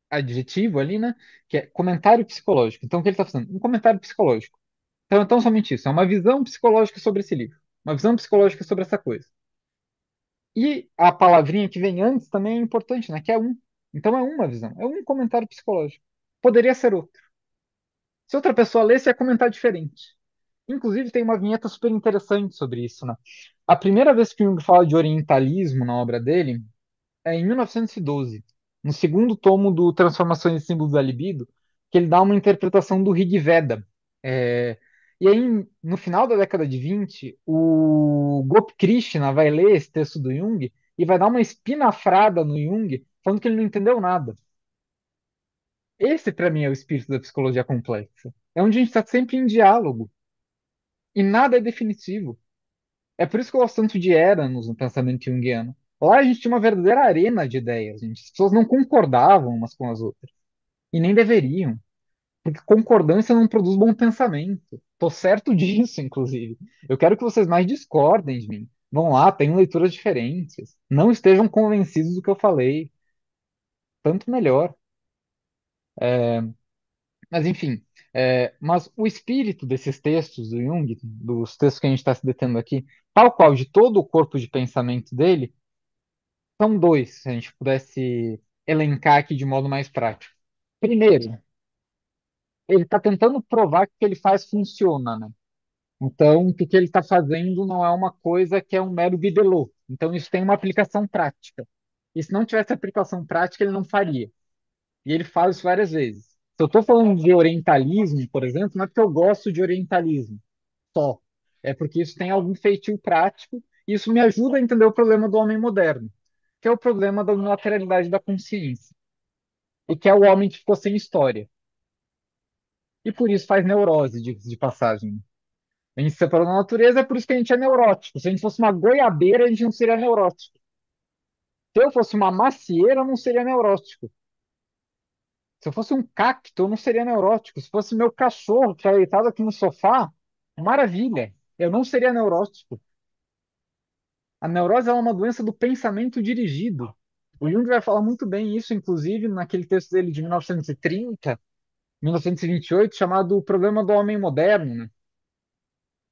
adjetivo ali, né, que é comentário psicológico. Então, o que ele está fazendo? Um comentário psicológico. Então, somente isso. É uma visão psicológica sobre esse livro. Uma visão psicológica sobre essa coisa. E a palavrinha que vem antes também é importante, né? Que é um. Então é uma visão, é um comentário psicológico. Poderia ser outro. Se outra pessoa lesse, ia comentar diferente. Inclusive, tem uma vinheta super interessante sobre isso, né? A primeira vez que Jung fala de orientalismo na obra dele é em 1912, no segundo tomo do Transformações e Símbolos da Libido, que ele dá uma interpretação do Rig Veda. É, e aí, no final da década de 20, o Gopi Krishna vai ler esse texto do Jung e vai dar uma espinafrada no Jung, falando que ele não entendeu nada. Esse, para mim, é o espírito da psicologia complexa. É onde a gente está sempre em diálogo e nada é definitivo. É por isso que eu gosto tanto de Eranos no pensamento junguiano. Lá a gente tinha uma verdadeira arena de ideias, gente. As pessoas não concordavam umas com as outras. E nem deveriam. Porque concordância não produz bom pensamento. Tô certo disso, inclusive. Eu quero que vocês mais discordem de mim. Vão lá, tenham leituras diferentes. Não estejam convencidos do que eu falei. Tanto melhor. Mas enfim, mas o espírito desses textos do Jung, dos textos que a gente está se detendo aqui, tal qual de todo o corpo de pensamento dele, são dois, se a gente pudesse elencar aqui de modo mais prático. Primeiro, ele está tentando provar que o que ele faz funciona, né? Então, o que ele está fazendo não é uma coisa que é um mero bibelô. Então, isso tem uma aplicação prática. E se não tivesse aplicação prática, ele não faria. E ele faz isso várias vezes. Se eu estou falando de orientalismo, por exemplo, não é porque eu gosto de orientalismo só. É porque isso tem algum feitio prático e isso me ajuda a entender o problema do homem moderno, que é o problema da unilateralidade da consciência. E que é o homem que ficou sem história. E por isso faz neurose, de passagem. A gente se separou da natureza, é por isso que a gente é neurótico. Se a gente fosse uma goiabeira, a gente não seria neurótico. Se eu fosse uma macieira, eu não seria neurótico. Se eu fosse um cacto, eu não seria neurótico. Se fosse meu cachorro que está deitado aqui no sofá, maravilha. Eu não seria neurótico. A neurose é uma doença do pensamento dirigido. O Jung vai falar muito bem isso, inclusive, naquele texto dele de 1930, 1928, chamado O Problema do Homem Moderno, né?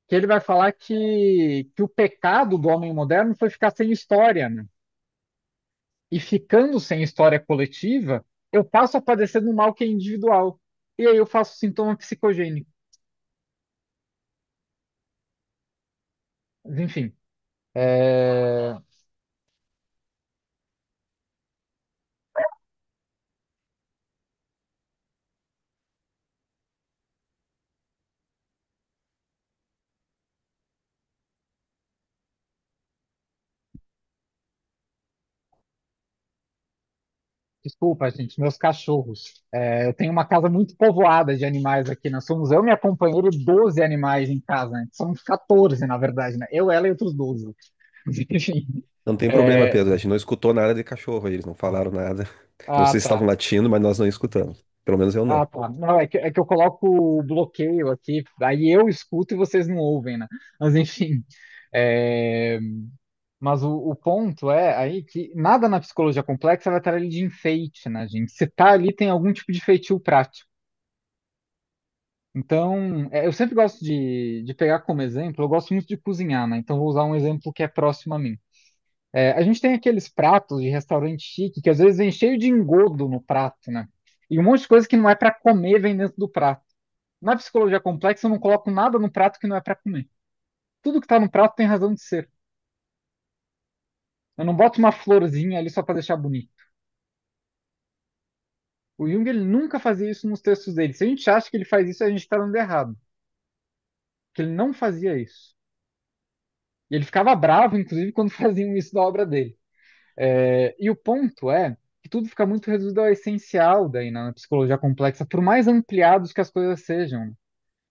Que ele vai falar que o pecado do homem moderno foi ficar sem história, né? E ficando sem história coletiva, eu passo a padecer do mal que é individual. E aí eu faço sintoma psicogênico. Mas, enfim, é, desculpa, gente, meus cachorros. Eu tenho uma casa muito povoada de animais aqui. Nós somos eu, minha companheira e 12 animais em casa, né? Somos 14, na verdade, né? Eu, ela e outros 12. Enfim. Não tem problema, é, Pedro. A gente não escutou nada de cachorro aí, eles não falaram nada. Ah, Vocês tá. estavam latindo, mas nós não escutamos. Pelo menos eu Ah, não. tá. Não, é que eu coloco o bloqueio aqui, aí eu escuto e vocês não ouvem, né? Mas enfim. é, Mas o ponto é aí que nada na psicologia complexa vai estar ali de enfeite, né, gente? Se tá ali, tem algum tipo de feitio prático. Então, eu sempre gosto de pegar como exemplo, eu gosto muito de cozinhar, né? Então, vou usar um exemplo que é próximo a mim. A gente tem aqueles pratos de restaurante chique que às vezes vem cheio de engodo no prato, né? E um monte de coisa que não é para comer vem dentro do prato. Na psicologia complexa, eu não coloco nada no prato que não é para comer. Tudo que está no prato tem razão de ser. Eu não boto uma florzinha ali só para deixar bonito. O Jung ele nunca fazia isso nos textos dele. Se a gente acha que ele faz isso, a gente está dando errado. Porque ele não fazia isso. E ele ficava bravo, inclusive, quando faziam isso na obra dele. E o ponto é que tudo fica muito reduzido ao essencial daí na psicologia complexa, por mais ampliados que as coisas sejam.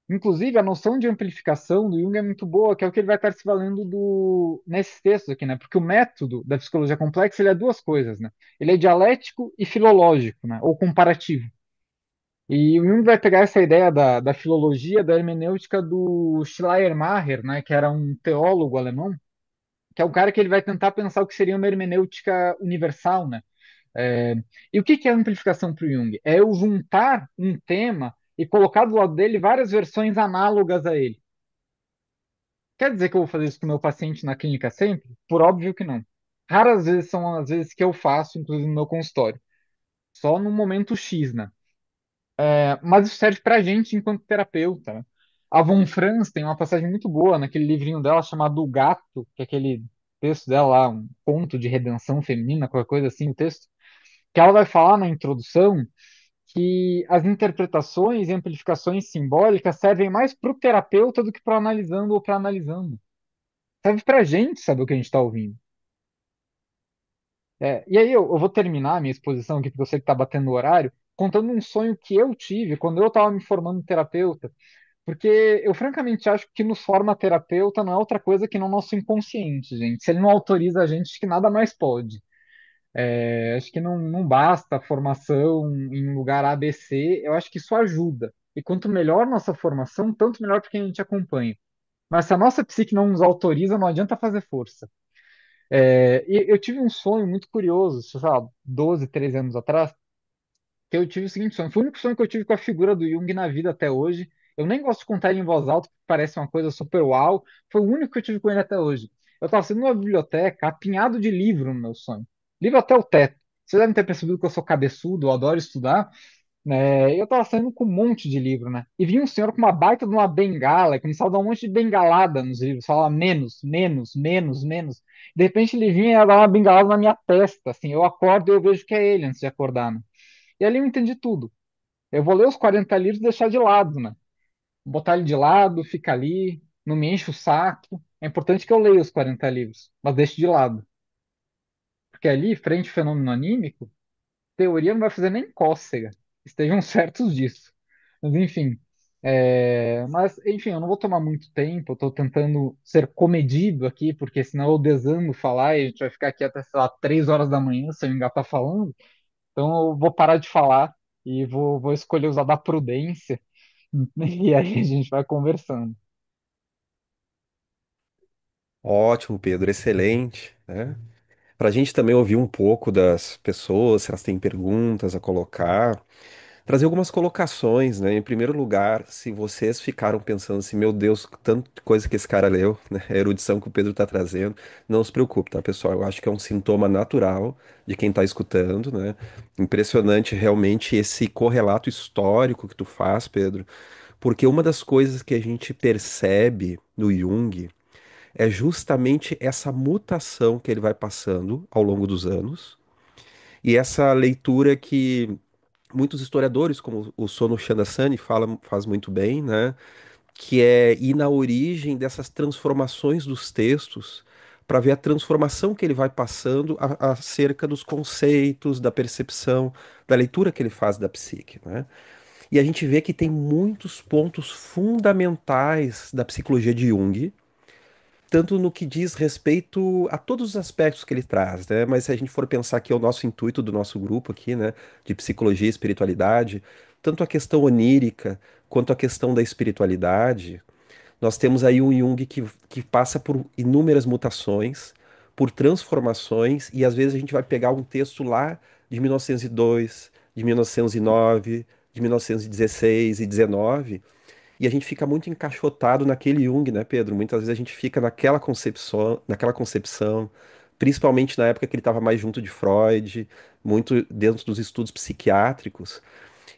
Inclusive, a noção de amplificação do Jung é muito boa, que é o que ele vai estar se valendo nesses textos aqui, né? Porque o método da psicologia complexa ele é duas coisas, né? Ele é dialético e filológico, né? Ou comparativo. E o Jung vai pegar essa ideia da filologia, da hermenêutica do Schleiermacher, né? Que era um teólogo alemão, que é o cara que ele vai tentar pensar o que seria uma hermenêutica universal, né? É, e o que que é amplificação para o Jung? É eu juntar um tema e colocar do lado dele várias versões análogas a ele. Quer dizer que eu vou fazer isso com o meu paciente na clínica sempre? Por óbvio que não. Raras vezes são as vezes que eu faço, inclusive no meu consultório. Só no momento X, né? Mas isso serve pra gente enquanto terapeuta, né? A Von Franz tem uma passagem muito boa naquele livrinho dela chamado O Gato, que é aquele texto dela lá, um conto de redenção feminina, qualquer coisa assim, o texto, que ela vai falar na introdução que as interpretações e amplificações simbólicas servem mais para o terapeuta do que para o analisando ou para analisando. Serve para a gente saber o que a gente está ouvindo. E aí eu vou terminar a minha exposição aqui, porque eu sei que está batendo o horário, contando um sonho que eu tive quando eu estava me formando terapeuta. Porque eu francamente acho que nos forma terapeuta não é outra coisa que no nosso inconsciente, gente. Se ele não autoriza a gente, acho que nada mais pode. Acho que não basta a formação em lugar ABC, eu acho que isso ajuda. E quanto melhor nossa formação, tanto melhor para quem a gente acompanha. Mas se a nossa psique não nos autoriza, não adianta fazer força. E eu tive um sonho muito curioso, sei lá, 12, 13 anos atrás, que eu tive o seguinte sonho. Foi o único sonho que eu tive com a figura do Jung na vida até hoje. Eu nem gosto de contar ele em voz alta, porque parece uma coisa super uau. Foi o único que eu tive com ele até hoje. Eu estava sendo numa biblioteca, apinhado de livro no meu sonho. Livro até o teto. Vocês devem ter percebido que eu sou cabeçudo, eu adoro estudar, né? Eu estava saindo com um monte de livro, né? E vinha um senhor com uma baita de uma bengala, e começava a dar um monte de bengalada nos livros, falava menos, menos, menos, menos. De repente ele vinha e dar uma bengalada na minha testa, assim. Eu acordo e eu vejo que é ele antes de acordar, né? E ali eu entendi tudo. Eu vou ler os 40 livros e deixar de lado, né? Botar ele de lado, fica ali, não me enche o saco. É importante que eu leia os 40 livros, mas deixe de lado. Porque ali, frente ao fenômeno anímico, teoria não vai fazer nem cócega. Estejam certos disso. Mas enfim. Enfim, eu não vou tomar muito tempo, eu estou tentando ser comedido aqui, porque senão eu desando falar e a gente vai ficar aqui até, sei lá, 3 horas da manhã se eu engatar falando. Então eu vou parar de falar e vou escolher usar da prudência. E aí a gente vai conversando. Ótimo, Pedro, excelente, né? Para a gente também ouvir um pouco das pessoas, se elas têm perguntas a colocar, trazer algumas colocações, né? Em primeiro lugar, se vocês ficaram pensando assim, meu Deus, tanta coisa que esse cara leu, né? A erudição que o Pedro está trazendo, não se preocupe, tá, pessoal? Eu acho que é um sintoma natural de quem está escutando, né? Impressionante realmente esse correlato histórico que tu faz, Pedro, porque uma das coisas que a gente percebe no Jung é justamente essa mutação que ele vai passando ao longo dos anos e essa leitura que muitos historiadores, como o Sono Chandasani, faz muito bem, né? Que é ir na origem dessas transformações dos textos para ver a transformação que ele vai passando acerca dos conceitos, da percepção, da leitura que ele faz da psique, né? E a gente vê que tem muitos pontos fundamentais da psicologia de Jung, tanto no que diz respeito a todos os aspectos que ele traz, né? Mas se a gente for pensar que é o nosso intuito do nosso grupo aqui, né, de psicologia e espiritualidade, tanto a questão onírica quanto a questão da espiritualidade, nós temos aí um Jung que passa por inúmeras mutações, por transformações, e às vezes a gente vai pegar um texto lá de 1902, de 1909, de 1916 e 19 e a gente fica muito encaixotado naquele Jung, né, Pedro? Muitas vezes a gente fica naquela concepção, principalmente na época que ele estava mais junto de Freud, muito dentro dos estudos psiquiátricos,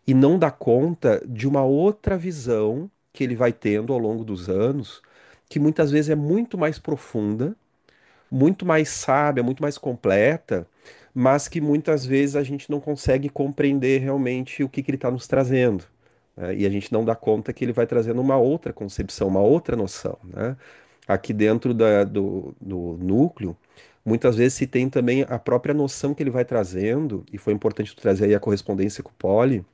e não dá conta de uma outra visão que ele vai tendo ao longo dos anos, que muitas vezes é muito mais profunda, muito mais sábia, muito mais completa, mas que muitas vezes a gente não consegue compreender realmente o que ele está nos trazendo, né? E a gente não dá conta que ele vai trazendo uma outra concepção, uma outra noção, né? Aqui dentro do núcleo, muitas vezes se tem também a própria noção que ele vai trazendo, e foi importante tu trazer aí a correspondência com o Poli,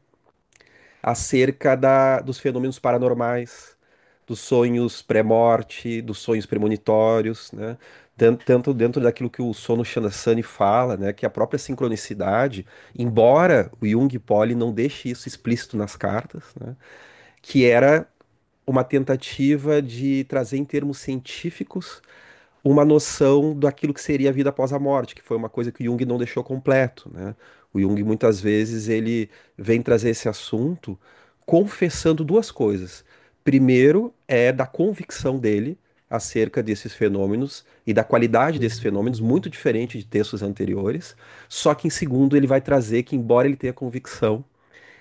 acerca dos fenômenos paranormais, dos sonhos pré-morte, dos sonhos premonitórios, né? Tanto dentro daquilo que o Sono Shanasani fala, né? Que a própria sincronicidade, embora o Jung e Pauli não deixe isso explícito nas cartas, né? Que era uma tentativa de trazer em termos científicos uma noção daquilo que seria a vida após a morte, que foi uma coisa que o Jung não deixou completo, né? O Jung muitas vezes ele vem trazer esse assunto confessando duas coisas. Primeiro é da convicção dele acerca desses fenômenos e da qualidade desses fenômenos, muito diferente de textos anteriores. Só que em segundo ele vai trazer que, embora ele tenha convicção,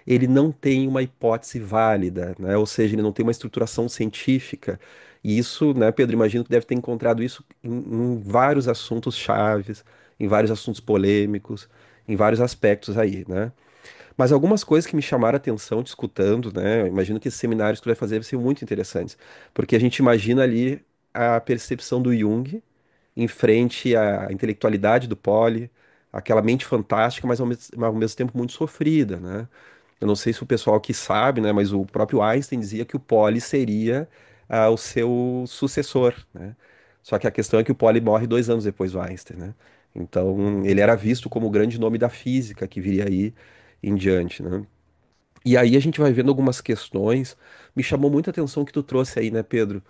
ele não tem uma hipótese válida, né? Ou seja, ele não tem uma estruturação científica. E isso, né, Pedro, imagino que deve ter encontrado isso em vários assuntos chaves, em vários assuntos polêmicos, em vários aspectos aí, né? Mas algumas coisas que me chamaram a atenção te escutando, né? Eu imagino que esses seminários que tu vai fazer vão ser muito interessantes, porque a gente imagina ali a percepção do Jung em frente à intelectualidade do Poli, aquela mente fantástica, mas ao mesmo tempo muito sofrida, né? Eu não sei se o pessoal aqui sabe, né? Mas o próprio Einstein dizia que o Poli seria o seu sucessor, né? Só que a questão é que o Poli morre 2 anos depois do Einstein, né? Então ele era visto como o grande nome da física que viria aí em diante, né? E aí a gente vai vendo algumas questões. Me chamou muita atenção o que tu trouxe aí, né, Pedro?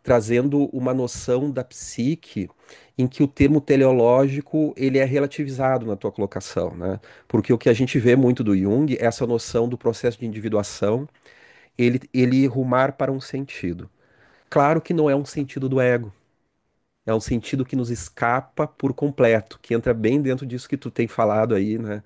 Trazendo uma noção da psique em que o termo teleológico ele é relativizado na tua colocação, né? Porque o que a gente vê muito do Jung é essa noção do processo de individuação, ele rumar para um sentido. Claro que não é um sentido do ego, é um sentido que nos escapa por completo, que entra bem dentro disso que tu tem falado aí, né?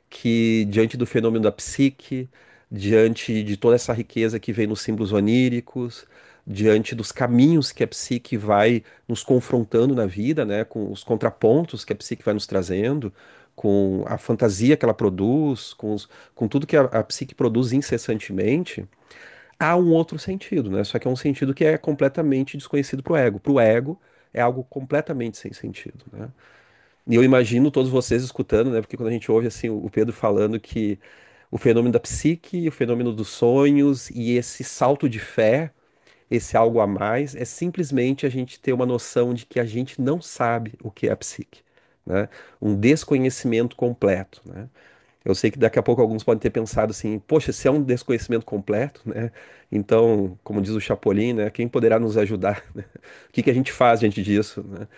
Que diante do fenômeno da psique, diante de toda essa riqueza que vem nos símbolos oníricos, diante dos caminhos que a psique vai nos confrontando na vida, né? Com os contrapontos que a psique vai nos trazendo, com a fantasia que ela produz, com tudo que a psique produz incessantemente, há um outro sentido, né? Só que é um sentido que é completamente desconhecido para o ego. Para o ego, é algo completamente sem sentido, né? E eu imagino todos vocês escutando, né? Porque quando a gente ouve assim o Pedro falando que o fenômeno da psique, o fenômeno dos sonhos e esse salto de fé, esse algo a mais, é simplesmente a gente ter uma noção de que a gente não sabe o que é a psique, né? Um desconhecimento completo, né? Eu sei que daqui a pouco alguns podem ter pensado assim, poxa, se é um desconhecimento completo, né? Então, como diz o Chapolin, né? Quem poderá nos ajudar, né? O que que a gente faz diante disso, né?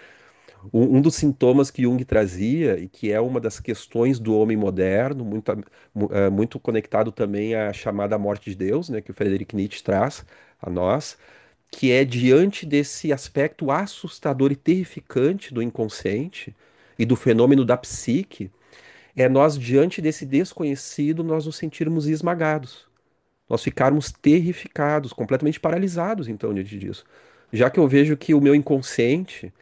Um dos sintomas que Jung trazia, e que é uma das questões do homem moderno, muito conectado também à chamada morte de Deus, né? Que o Friedrich Nietzsche traz a nós, que é diante desse aspecto assustador e terrificante do inconsciente e do fenômeno da psique, é nós, diante desse desconhecido, nós nos sentirmos esmagados. Nós ficarmos terrificados, completamente paralisados, então, diante disso. Já que eu vejo que o meu inconsciente,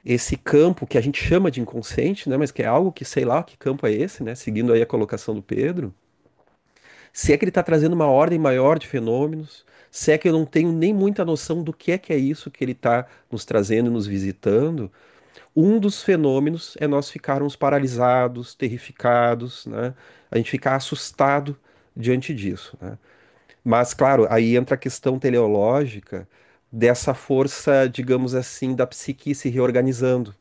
esse campo que a gente chama de inconsciente, né, mas que é algo que sei lá que campo é esse, né, seguindo aí a colocação do Pedro, se é que ele está trazendo uma ordem maior de fenômenos, se é que eu não tenho nem muita noção do que é isso que ele está nos trazendo e nos visitando, um dos fenômenos é nós ficarmos paralisados, terrificados, né? A gente ficar assustado diante disso, né? Mas, claro, aí entra a questão teleológica dessa força, digamos assim, da psique se reorganizando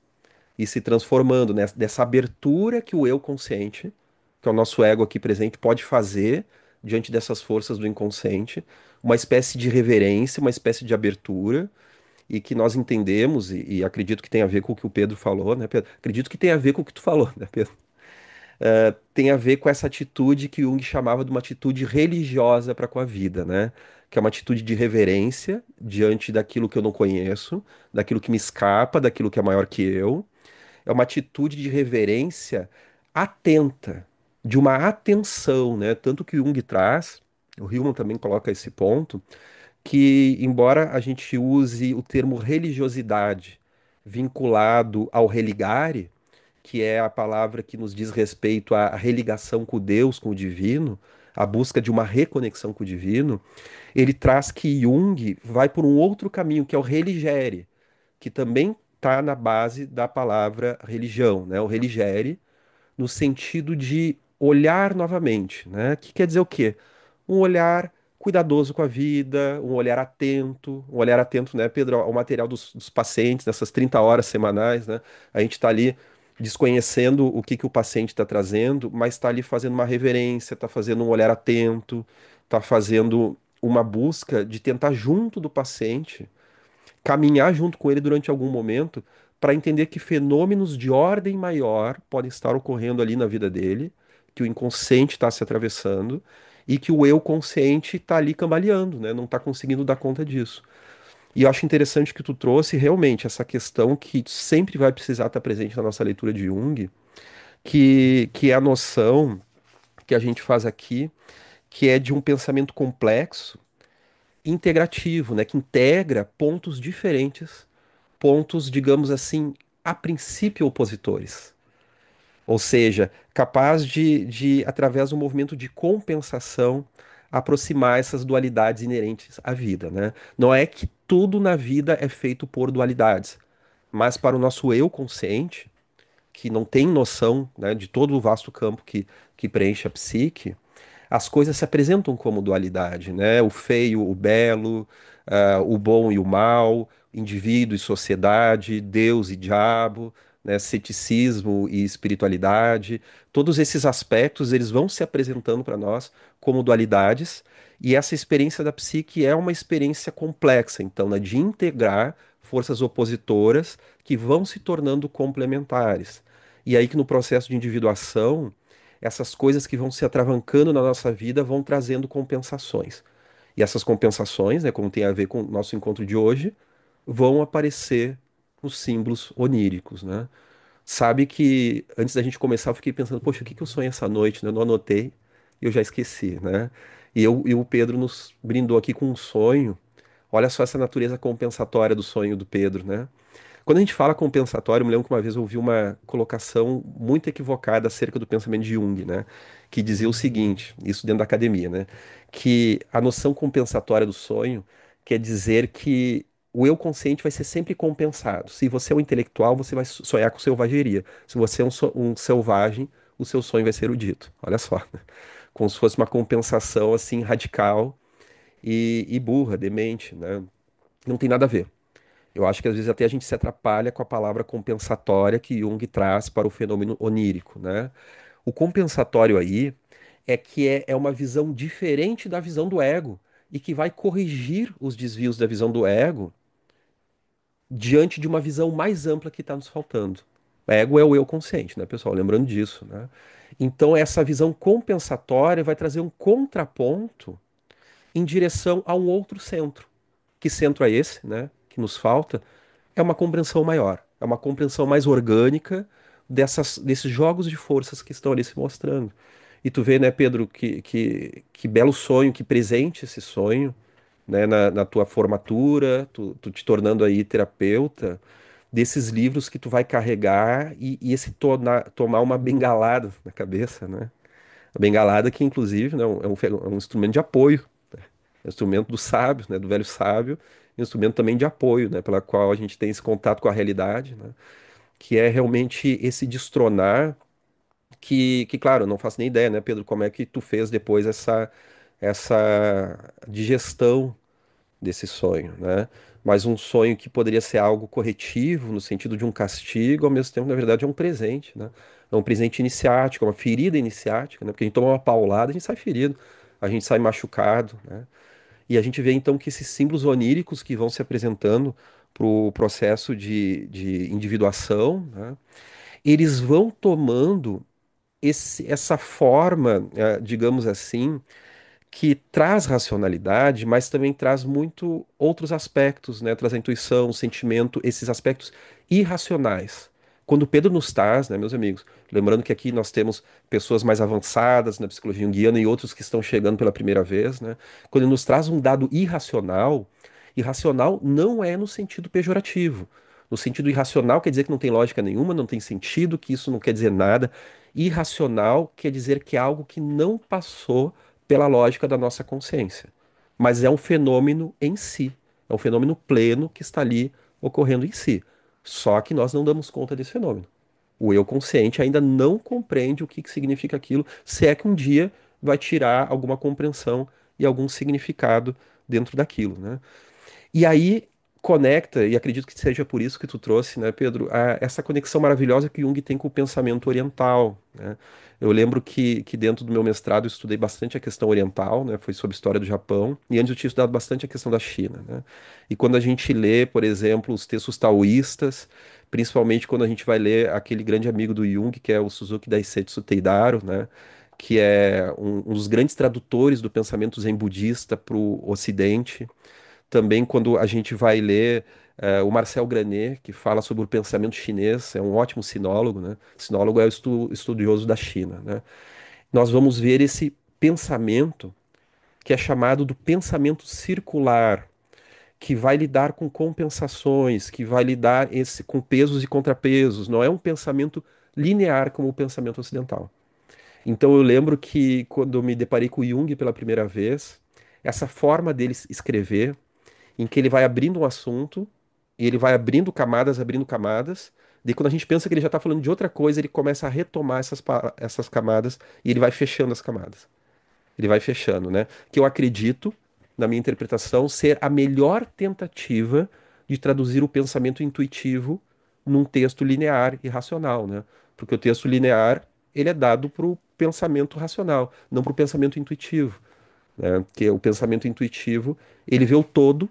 e se transformando, né? Dessa abertura que o eu consciente, que é o nosso ego aqui presente, pode fazer diante dessas forças do inconsciente, uma espécie de reverência, uma espécie de abertura e que nós entendemos, e acredito que tem a ver com o que o Pedro falou, né, Pedro? Acredito que tem a ver com o que tu falou, né, Pedro? Tem a ver com essa atitude que Jung chamava de uma atitude religiosa para com a vida, né? Que é uma atitude de reverência diante daquilo que eu não conheço, daquilo que me escapa, daquilo que é maior que eu. É uma atitude de reverência atenta, de uma atenção, né? Tanto que Jung traz, o Hillman também coloca esse ponto, que, embora a gente use o termo religiosidade vinculado ao religare, que é a palavra que nos diz respeito à religação com Deus, com o divino, a busca de uma reconexão com o divino, ele traz que Jung vai por um outro caminho, que é o religere, que também está na base da palavra religião, né? O religere no sentido de olhar novamente, né? Que quer dizer o quê? Um olhar cuidadoso com a vida, um olhar atento, né, Pedro, ao material dos pacientes, nessas 30 horas semanais, né? A gente está ali desconhecendo o que que o paciente está trazendo, mas está ali fazendo uma reverência, está fazendo um olhar atento, está fazendo uma busca de tentar junto do paciente caminhar junto com ele durante algum momento para entender que fenômenos de ordem maior podem estar ocorrendo ali na vida dele, que o inconsciente está se atravessando e que o eu consciente está ali cambaleando, né? Não está conseguindo dar conta disso. E eu acho interessante que tu trouxe realmente essa questão que sempre vai precisar estar presente na nossa leitura de Jung, que é a noção que a gente faz aqui, que é de um pensamento complexo, integrativo, né? Que integra pontos diferentes, pontos, digamos assim, a princípio opositores. Ou seja, capaz através do movimento de compensação, aproximar essas dualidades inerentes à vida, né? Não é que tudo na vida é feito por dualidades, mas para o nosso eu consciente, que não tem noção, né, de todo o vasto campo que preenche a psique, as coisas se apresentam como dualidade, né? O feio, o belo, o bom e o mal, indivíduo e sociedade, Deus e diabo, né? Ceticismo e espiritualidade. Todos esses aspectos eles vão se apresentando para nós como dualidades, e essa experiência da psique é uma experiência complexa, então, né, de integrar forças opositoras que vão se tornando complementares. E aí que no processo de individuação essas coisas que vão se atravancando na nossa vida vão trazendo compensações. E essas compensações, né, como tem a ver com o nosso encontro de hoje, vão aparecer nos símbolos oníricos, né? Sabe que antes da gente começar eu fiquei pensando, poxa, o que que eu sonhei essa noite, né? Eu não anotei e eu já esqueci, né? E o Pedro nos brindou aqui com um sonho. Olha só essa natureza compensatória do sonho do Pedro, né? Quando a gente fala compensatório, eu me lembro que uma vez eu ouvi uma colocação muito equivocada acerca do pensamento de Jung, né? Que dizia o seguinte, isso dentro da academia, né? Que a noção compensatória do sonho quer dizer que o eu consciente vai ser sempre compensado. Se você é um intelectual, você vai sonhar com selvageria. Se você é um selvagem, o seu sonho vai ser erudito. Olha só, né? Como se fosse uma compensação assim radical e burra, demente, né? Não tem nada a ver. Eu acho que às vezes até a gente se atrapalha com a palavra compensatória que Jung traz para o fenômeno onírico, né? O compensatório aí é uma visão diferente da visão do ego e que vai corrigir os desvios da visão do ego diante de uma visão mais ampla que está nos faltando. O ego é o eu consciente, né, pessoal? Lembrando disso, né? Então essa visão compensatória vai trazer um contraponto em direção a um outro centro. Que centro é esse, né? Que nos falta? É uma compreensão maior, é uma compreensão mais orgânica desses jogos de forças que estão ali se mostrando. E tu vê, né, Pedro, que belo sonho, que presente esse sonho, né, na tua formatura, tu te tornando aí terapeuta, desses livros que tu vai carregar e esse tomar uma bengalada na cabeça, né? A bengalada que, inclusive, né, é um instrumento de apoio, instrumento do sábio, né, do velho sábio, e instrumento também de apoio, né, pela qual a gente tem esse contato com a realidade, né, que é realmente esse destronar que claro, eu não faço nem ideia, né, Pedro, como é que tu fez depois essa digestão desse sonho, né? Mas um sonho que poderia ser algo corretivo, no sentido de um castigo, ao mesmo tempo, na verdade, é um presente, né? É um presente iniciático, é uma ferida iniciática, né? Porque a gente toma uma paulada, a gente sai ferido, a gente sai machucado, né? E a gente vê então que esses símbolos oníricos que vão se apresentando para o processo de individuação, né, eles vão tomando essa forma, digamos assim, que traz racionalidade, mas também traz muito outros aspectos, né? Traz a intuição, o sentimento, esses aspectos irracionais. Quando Pedro nos traz, né, meus amigos, lembrando que aqui nós temos pessoas mais avançadas na psicologia junguiana e outros que estão chegando pela primeira vez, né? Quando ele nos traz um dado irracional, irracional não é no sentido pejorativo. No sentido irracional quer dizer que não tem lógica nenhuma, não tem sentido, que isso não quer dizer nada. Irracional quer dizer que é algo que não passou pela lógica da nossa consciência. Mas é um fenômeno em si, é um fenômeno pleno que está ali ocorrendo em si. Só que nós não damos conta desse fenômeno. O eu consciente ainda não compreende o que significa aquilo, se é que um dia vai tirar alguma compreensão e algum significado dentro daquilo, né? E aí, conecta, e acredito que seja por isso que tu trouxe, né, Pedro, essa conexão maravilhosa que Jung tem com o pensamento oriental, né? Eu lembro que dentro do meu mestrado eu estudei bastante a questão oriental, né? Foi sobre história do Japão, e antes eu tinha estudado bastante a questão da China, né? E quando a gente lê, por exemplo, os textos taoístas, principalmente quando a gente vai ler aquele grande amigo do Jung, que é o Suzuki Daisetsu Teidaro, né? Que é um dos grandes tradutores do pensamento zen budista para o Ocidente. Também quando a gente vai ler o Marcel Granet, que fala sobre o pensamento chinês, é um ótimo sinólogo, né? Sinólogo é o estudioso da China, né? Nós vamos ver esse pensamento que é chamado do pensamento circular, que vai lidar com compensações, que vai lidar com pesos e contrapesos. Não é um pensamento linear como o pensamento ocidental. Então eu lembro que quando eu me deparei com o Jung pela primeira vez, essa forma dele escrever em que ele vai abrindo um assunto e ele vai abrindo camadas. Daí quando a gente pensa que ele já está falando de outra coisa, ele começa a retomar essas camadas e ele vai fechando as camadas. Ele vai fechando, né? Que eu acredito, na minha interpretação, ser a melhor tentativa de traduzir o pensamento intuitivo num texto linear e racional, né? Porque o texto linear, ele é dado para o pensamento racional, não para o pensamento intuitivo, né? Porque o pensamento intuitivo, ele vê o todo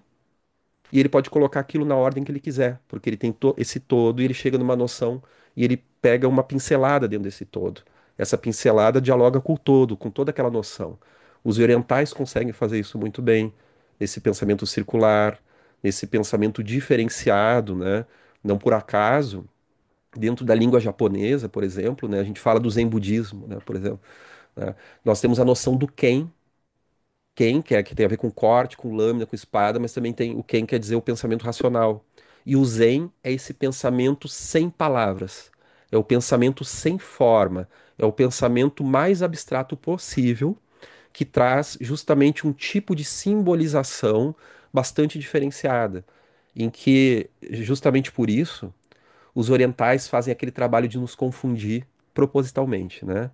e ele pode colocar aquilo na ordem que ele quiser, porque ele tem esse todo e ele chega numa noção e ele pega uma pincelada dentro desse todo. Essa pincelada dialoga com o todo, com toda aquela noção. Os orientais conseguem fazer isso muito bem, nesse pensamento circular, nesse pensamento diferenciado, né? Não por acaso, dentro da língua japonesa, por exemplo, né, a gente fala do Zen budismo, né, por exemplo, né? Nós temos a noção do Ken, Ken, que tem a ver com corte, com lâmina, com espada, mas também tem o Ken, quer dizer o pensamento racional. E o Zen é esse pensamento sem palavras, é o pensamento sem forma, é o pensamento mais abstrato possível, que traz justamente um tipo de simbolização bastante diferenciada, em que, justamente por isso, os orientais fazem aquele trabalho de nos confundir propositalmente, né?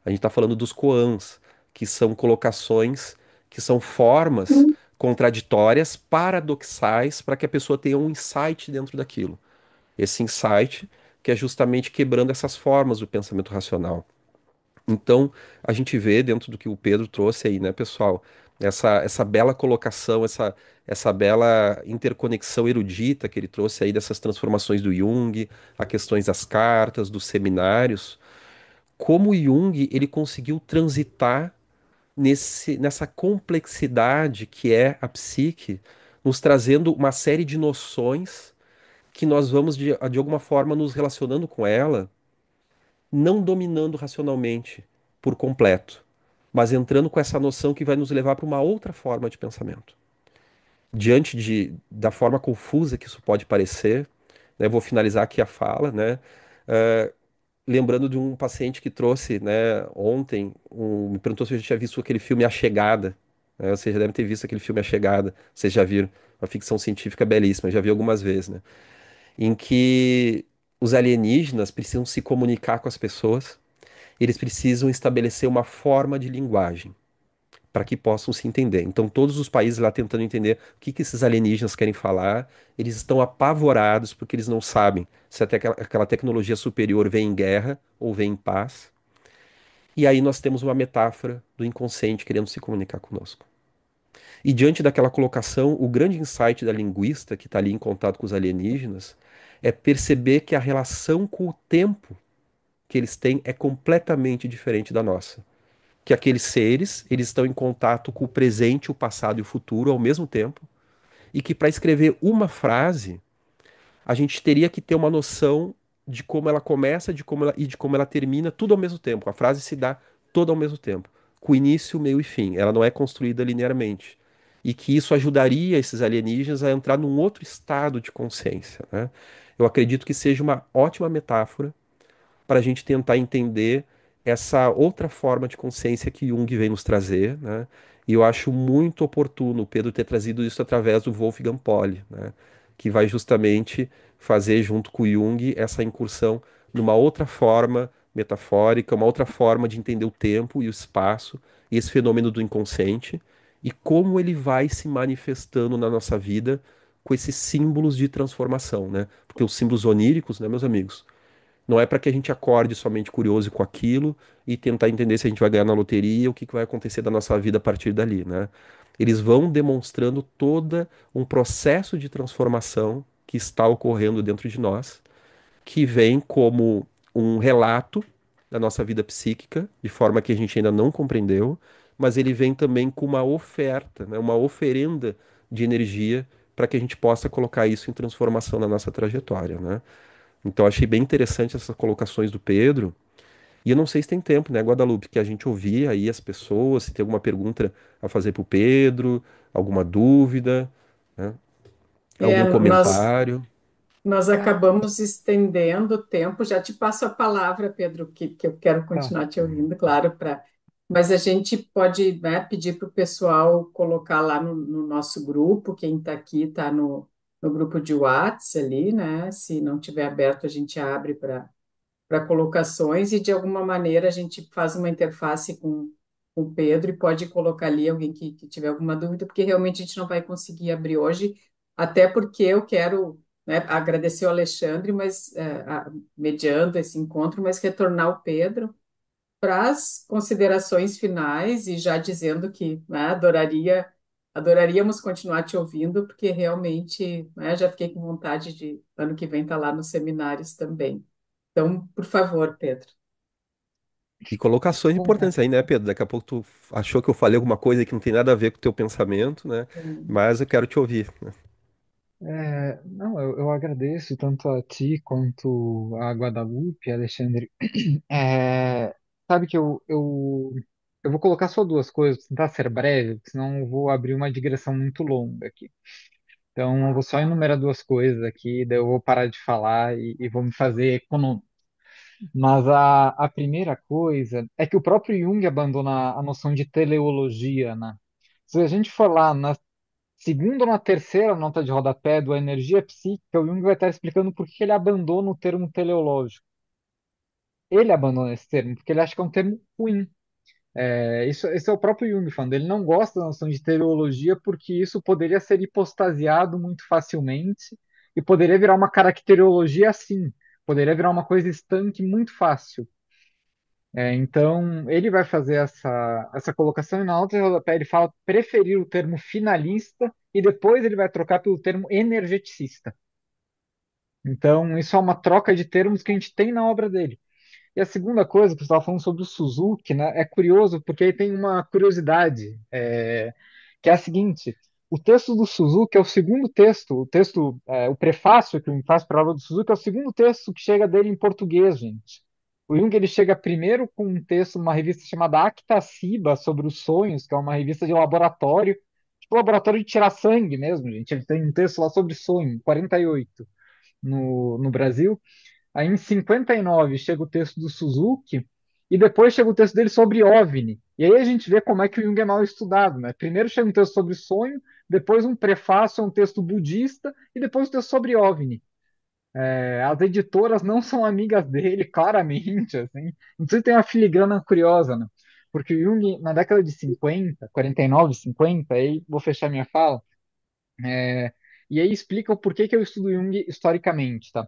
A gente está falando dos koans, que são colocações, que são formas contraditórias, paradoxais, para que a pessoa tenha um insight dentro daquilo. Esse insight que é justamente quebrando essas formas do pensamento racional. Então, a gente vê dentro do que o Pedro trouxe aí, né, pessoal, essa bela colocação, essa bela interconexão erudita que ele trouxe aí dessas transformações do Jung, a questões das cartas, dos seminários, como o Jung ele conseguiu transitar nessa complexidade que é a psique, nos trazendo uma série de noções que nós vamos de alguma forma nos relacionando com ela não dominando racionalmente por completo, mas entrando com essa noção que vai nos levar para uma outra forma de pensamento. Diante da forma confusa que isso pode parecer, né, vou finalizar aqui a fala, né, eh, lembrando de um paciente que trouxe, né, ontem, me perguntou se eu já tinha visto aquele filme A Chegada, né, vocês já devem ter visto aquele filme A Chegada, vocês já viram, uma ficção científica belíssima, já vi algumas vezes, né, em que os alienígenas precisam se comunicar com as pessoas, eles precisam estabelecer uma forma de linguagem para que possam se entender. Então, todos os países lá tentando entender o que esses alienígenas querem falar, eles estão apavorados porque eles não sabem se até aquela tecnologia superior vem em guerra ou vem em paz. E aí nós temos uma metáfora do inconsciente querendo se comunicar conosco. E diante daquela colocação, o grande insight da linguista que está ali em contato com os alienígenas é perceber que a relação com o tempo que eles têm é completamente diferente da nossa. Que aqueles seres, eles estão em contato com o presente, o passado e o futuro ao mesmo tempo, e que para escrever uma frase, a gente teria que ter uma noção de como ela começa, e de como ela termina, tudo ao mesmo tempo. A frase se dá toda ao mesmo tempo, com início, meio e fim. Ela não é construída linearmente. E que isso ajudaria esses alienígenas a entrar num outro estado de consciência, né? Eu acredito que seja uma ótima metáfora para a gente tentar entender essa outra forma de consciência que Jung vem nos trazer, né? E eu acho muito oportuno o Pedro ter trazido isso através do Wolfgang Pauli, né? Que vai justamente fazer junto com o Jung essa incursão numa outra forma metafórica, uma outra forma de entender o tempo e o espaço e esse fenômeno do inconsciente e como ele vai se manifestando na nossa vida com esses símbolos de transformação, né? Porque os símbolos oníricos, né, meus amigos, não é para que a gente acorde somente curioso com aquilo e tentar entender se a gente vai ganhar na loteria, o que que vai acontecer da nossa vida a partir dali, né? Eles vão demonstrando todo um processo de transformação que está ocorrendo dentro de nós, que vem como um relato da nossa vida psíquica, de forma que a gente ainda não compreendeu, mas ele vem também com uma oferta, né, uma oferenda de energia para que a gente possa colocar isso em transformação na nossa trajetória, né? Então achei bem interessante essas colocações do Pedro. E eu não sei se tem tempo, né, Guadalupe, que a gente ouvir aí as pessoas, se tem alguma pergunta a fazer para o Pedro, alguma dúvida, né, É, algum nós, comentário. nós acabamos estendendo o tempo. Já te passo a palavra, Pedro, que eu quero Tá. continuar te ouvindo, claro, mas a gente pode, né, pedir para o pessoal colocar lá no nosso grupo, quem está aqui está no grupo de Whats ali, né? Se não tiver aberto, a gente abre para colocações e de alguma maneira a gente faz uma interface com o Pedro e pode colocar ali alguém que tiver alguma dúvida, porque realmente a gente não vai conseguir abrir hoje, até porque eu quero, né, agradecer o Alexandre, mas mediando esse encontro, mas retornar o Pedro para as considerações finais e já dizendo que, né, adoraríamos continuar te ouvindo, porque realmente, né, já fiquei com vontade de ano que vem estar lá nos seminários também. Então, por favor, Pedro. E colocações Bom, importantes aí, né, Pedro? Daqui a pouco tu achou que eu falei alguma coisa que não tem nada a ver com o teu pensamento, né? Mas eu quero te ouvir. não, eu agradeço tanto a ti quanto a Guadalupe, Alexandre. É, sabe que eu vou colocar só duas coisas, vou tentar ser breve, porque senão eu vou abrir uma digressão muito longa aqui. Então, eu vou só enumerar duas coisas aqui, daí eu vou parar de falar e vou me fazer econômico. Mas a primeira coisa é que o próprio Jung abandona a noção de teleologia, né? Se a gente for lá na segunda ou na terceira nota de rodapé do Energia Psíquica, o Jung vai estar explicando por que ele abandona o termo teleológico. Ele abandona esse termo porque ele acha que é um termo ruim. Esse é o próprio Jung falando. Ele não gosta da noção de teleologia porque isso poderia ser hipostasiado muito facilmente e poderia virar uma caracterologia assim. Poderia virar uma coisa estanque muito fácil. Então, ele vai fazer essa colocação e na outra rodapé ele fala preferir o termo finalista e depois ele vai trocar pelo termo energeticista. Então, isso é uma troca de termos que a gente tem na obra dele. E a segunda coisa que você estava falando sobre o Suzuki, né, é curioso porque aí tem uma curiosidade, que é a seguinte: o texto do Suzuki é o segundo texto, o prefácio que ele faz para a aula do Suzuki é o segundo texto que chega dele em português, gente. O Jung ele chega primeiro com um texto, uma revista chamada Acta Siba sobre os sonhos, que é uma revista de laboratório, tipo laboratório de tirar sangue mesmo, gente. Ele tem um texto lá sobre sonho, em 48, no Brasil. Aí em 59 chega o texto do Suzuki e depois chega o texto dele sobre OVNI. E aí a gente vê como é que o Jung é mal estudado, né? Primeiro chega um texto sobre sonho, depois um prefácio a um texto budista e depois um texto sobre OVNI. As editoras não são amigas dele, claramente, assim. Não sei se tem uma filigrana curiosa, né? Porque o Jung, na década de 50, 49, 50, aí vou fechar minha fala, é, e aí explica o porquê que eu estudo Jung historicamente, tá?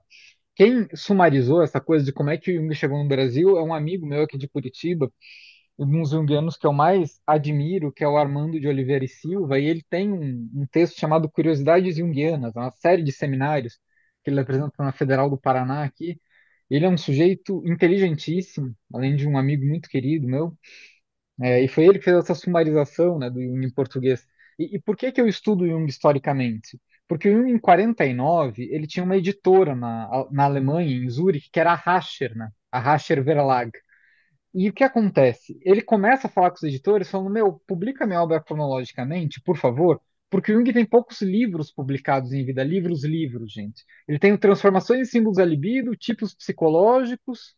Quem sumarizou essa coisa de como é que o Jung chegou no Brasil é um amigo meu aqui de Curitiba, um dos junguianos que eu mais admiro, que é o Armando de Oliveira e Silva, e ele tem um texto chamado Curiosidades Junguianas, uma série de seminários que ele apresenta na Federal do Paraná aqui. Ele é um sujeito inteligentíssimo, além de um amigo muito querido meu, e foi ele que fez essa sumarização, né, do Jung em português. E por que que eu estudo Jung historicamente? Porque o Jung, em 49, ele tinha uma editora na Alemanha, em Zurique, que era a Rascher, né? A Rascher Verlag. E o que acontece? Ele começa a falar com os editores, falando: Meu, publica minha obra cronologicamente, por favor, porque o Jung tem poucos livros publicados em vida, livros, gente. Ele tem o Transformações em Símbolos da Libido, Tipos Psicológicos,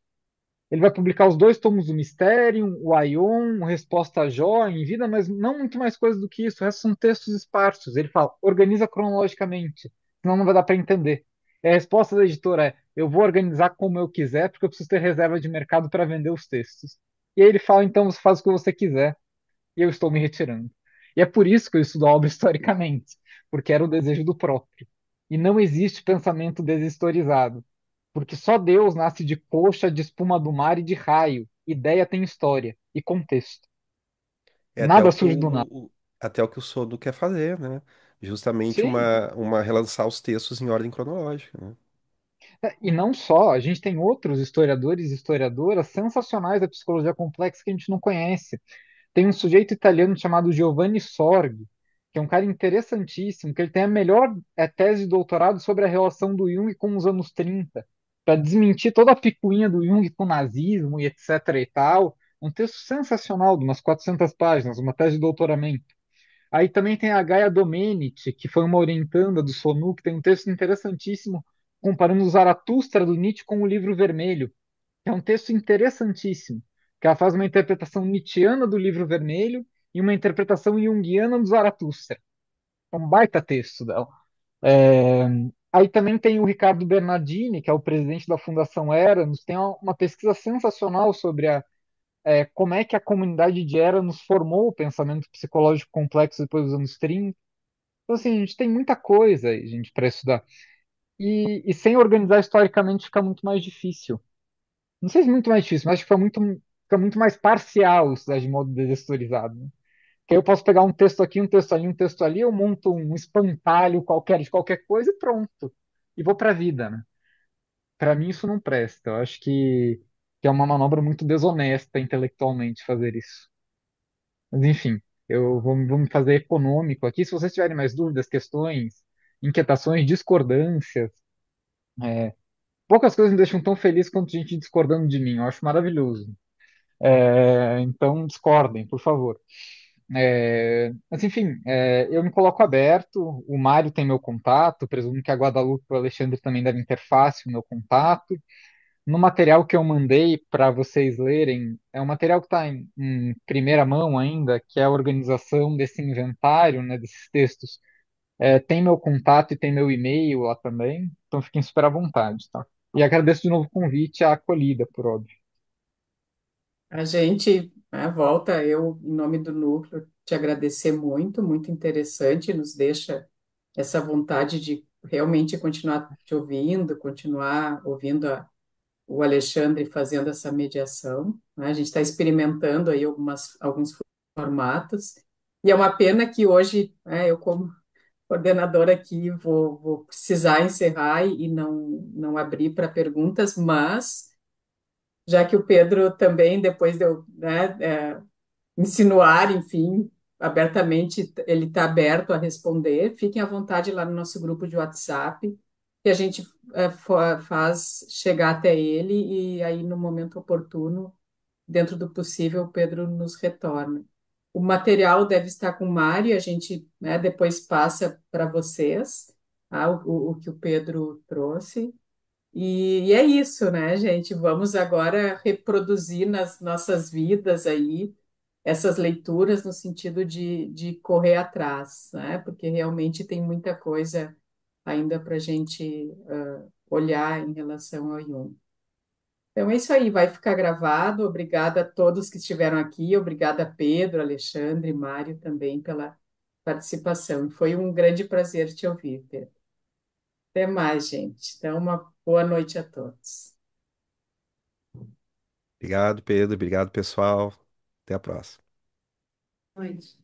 ele vai publicar os dois tomos do Mysterium, o Aion, o Resposta a Jó em vida, mas não muito mais coisa do que isso. O resto são textos esparsos. Ele fala, organiza cronologicamente, senão não vai dar para entender. E a resposta da editora é: eu vou organizar como eu quiser, porque eu preciso ter reserva de mercado para vender os textos. E aí ele fala: então você faz o que você quiser, e eu estou me retirando. E é por isso que eu estudo a obra historicamente, porque era o desejo do próprio. E não existe pensamento deshistorizado, porque só Deus nasce de coxa, de espuma do mar e de raio. Ideia tem história e contexto. É até o Nada que surge do nada. até o que o Sodo quer fazer, né? Justamente Sim, uma relançar os textos em ordem cronológica, né? e não só, a gente tem outros historiadores e historiadoras sensacionais da psicologia complexa que a gente não conhece. Tem um sujeito italiano chamado Giovanni Sorgi, que é um cara interessantíssimo, que ele tem a melhor tese de doutorado sobre a relação do Jung com os anos 30, para desmentir toda a picuinha do Jung com o nazismo e etc e tal. Um texto sensacional, de umas 400 páginas, uma tese de doutoramento. Aí também tem a Gaia Domenici, que foi uma orientanda do Sonu, que tem um texto interessantíssimo comparando o Zaratustra do Nietzsche com o Livro Vermelho, que é um texto interessantíssimo, que ela faz uma interpretação nietzschiana do Livro Vermelho e uma interpretação junguiana do Zaratustra. É um baita texto dela. É, Aí também tem o Ricardo Bernardini, que é o presidente da Fundação Eranos, tem uma pesquisa sensacional sobre como é que a comunidade de Eranos formou o pensamento psicológico complexo depois dos anos 30. Então, assim, a gente tem muita coisa aí, gente, para estudar. E sem organizar historicamente fica muito mais difícil. Não sei se muito mais difícil, mas acho que fica muito mais parcial estudar de modo deshistorizado, né? Que aí eu posso pegar um texto aqui, um texto ali, um texto ali, eu monto um espantalho qualquer de qualquer coisa e pronto. E vou para a vida, né? Para mim isso não presta. Eu acho que é uma manobra muito desonesta intelectualmente fazer isso. Mas enfim, vou me fazer econômico aqui. Se vocês tiverem mais dúvidas, questões, inquietações, discordâncias, poucas coisas me deixam tão feliz quanto gente discordando de mim. Eu acho maravilhoso. Então discordem, por favor. Mas enfim, eu me coloco aberto. O Mário tem meu contato, presumo que a Guadalupe e o Alexandre também devem ter fácil meu contato. No material que eu mandei para vocês lerem, é um material que está em primeira mão ainda, que é a organização desse inventário, né, desses textos. Tem meu contato e tem meu e-mail lá também, então fiquem super à vontade, tá? E agradeço de novo o convite e a acolhida, por óbvio. A gente, né, volta, eu, em nome do núcleo, te agradecer muito, muito interessante, nos deixa essa vontade de realmente continuar te ouvindo, continuar ouvindo o Alexandre fazendo essa mediação, né? A gente está experimentando aí alguns formatos, e é uma pena que hoje, né, eu, como coordenadora aqui, vou precisar encerrar e não abrir para perguntas, mas já que o Pedro também, depois de eu, né, insinuar, enfim, abertamente, ele está aberto a responder, fiquem à vontade lá no nosso grupo de WhatsApp, que a gente faz chegar até ele e aí, no momento oportuno, dentro do possível, o Pedro nos retorna. O material deve estar com o Mário, a gente, né, depois passa para vocês, tá, o que o Pedro trouxe. E é isso, né, gente? Vamos agora reproduzir nas nossas vidas aí essas leituras no sentido de correr atrás, né? Porque realmente tem muita coisa ainda para a gente olhar em relação ao Jung. Então é isso aí, vai ficar gravado. Obrigada a todos que estiveram aqui, obrigada Pedro, Alexandre, Mário também pela participação. Foi um grande prazer te ouvir, Pedro. Até mais, gente. Então, uma boa noite a todos. Obrigado, Pedro. Obrigado, pessoal. Até a próxima. Noite.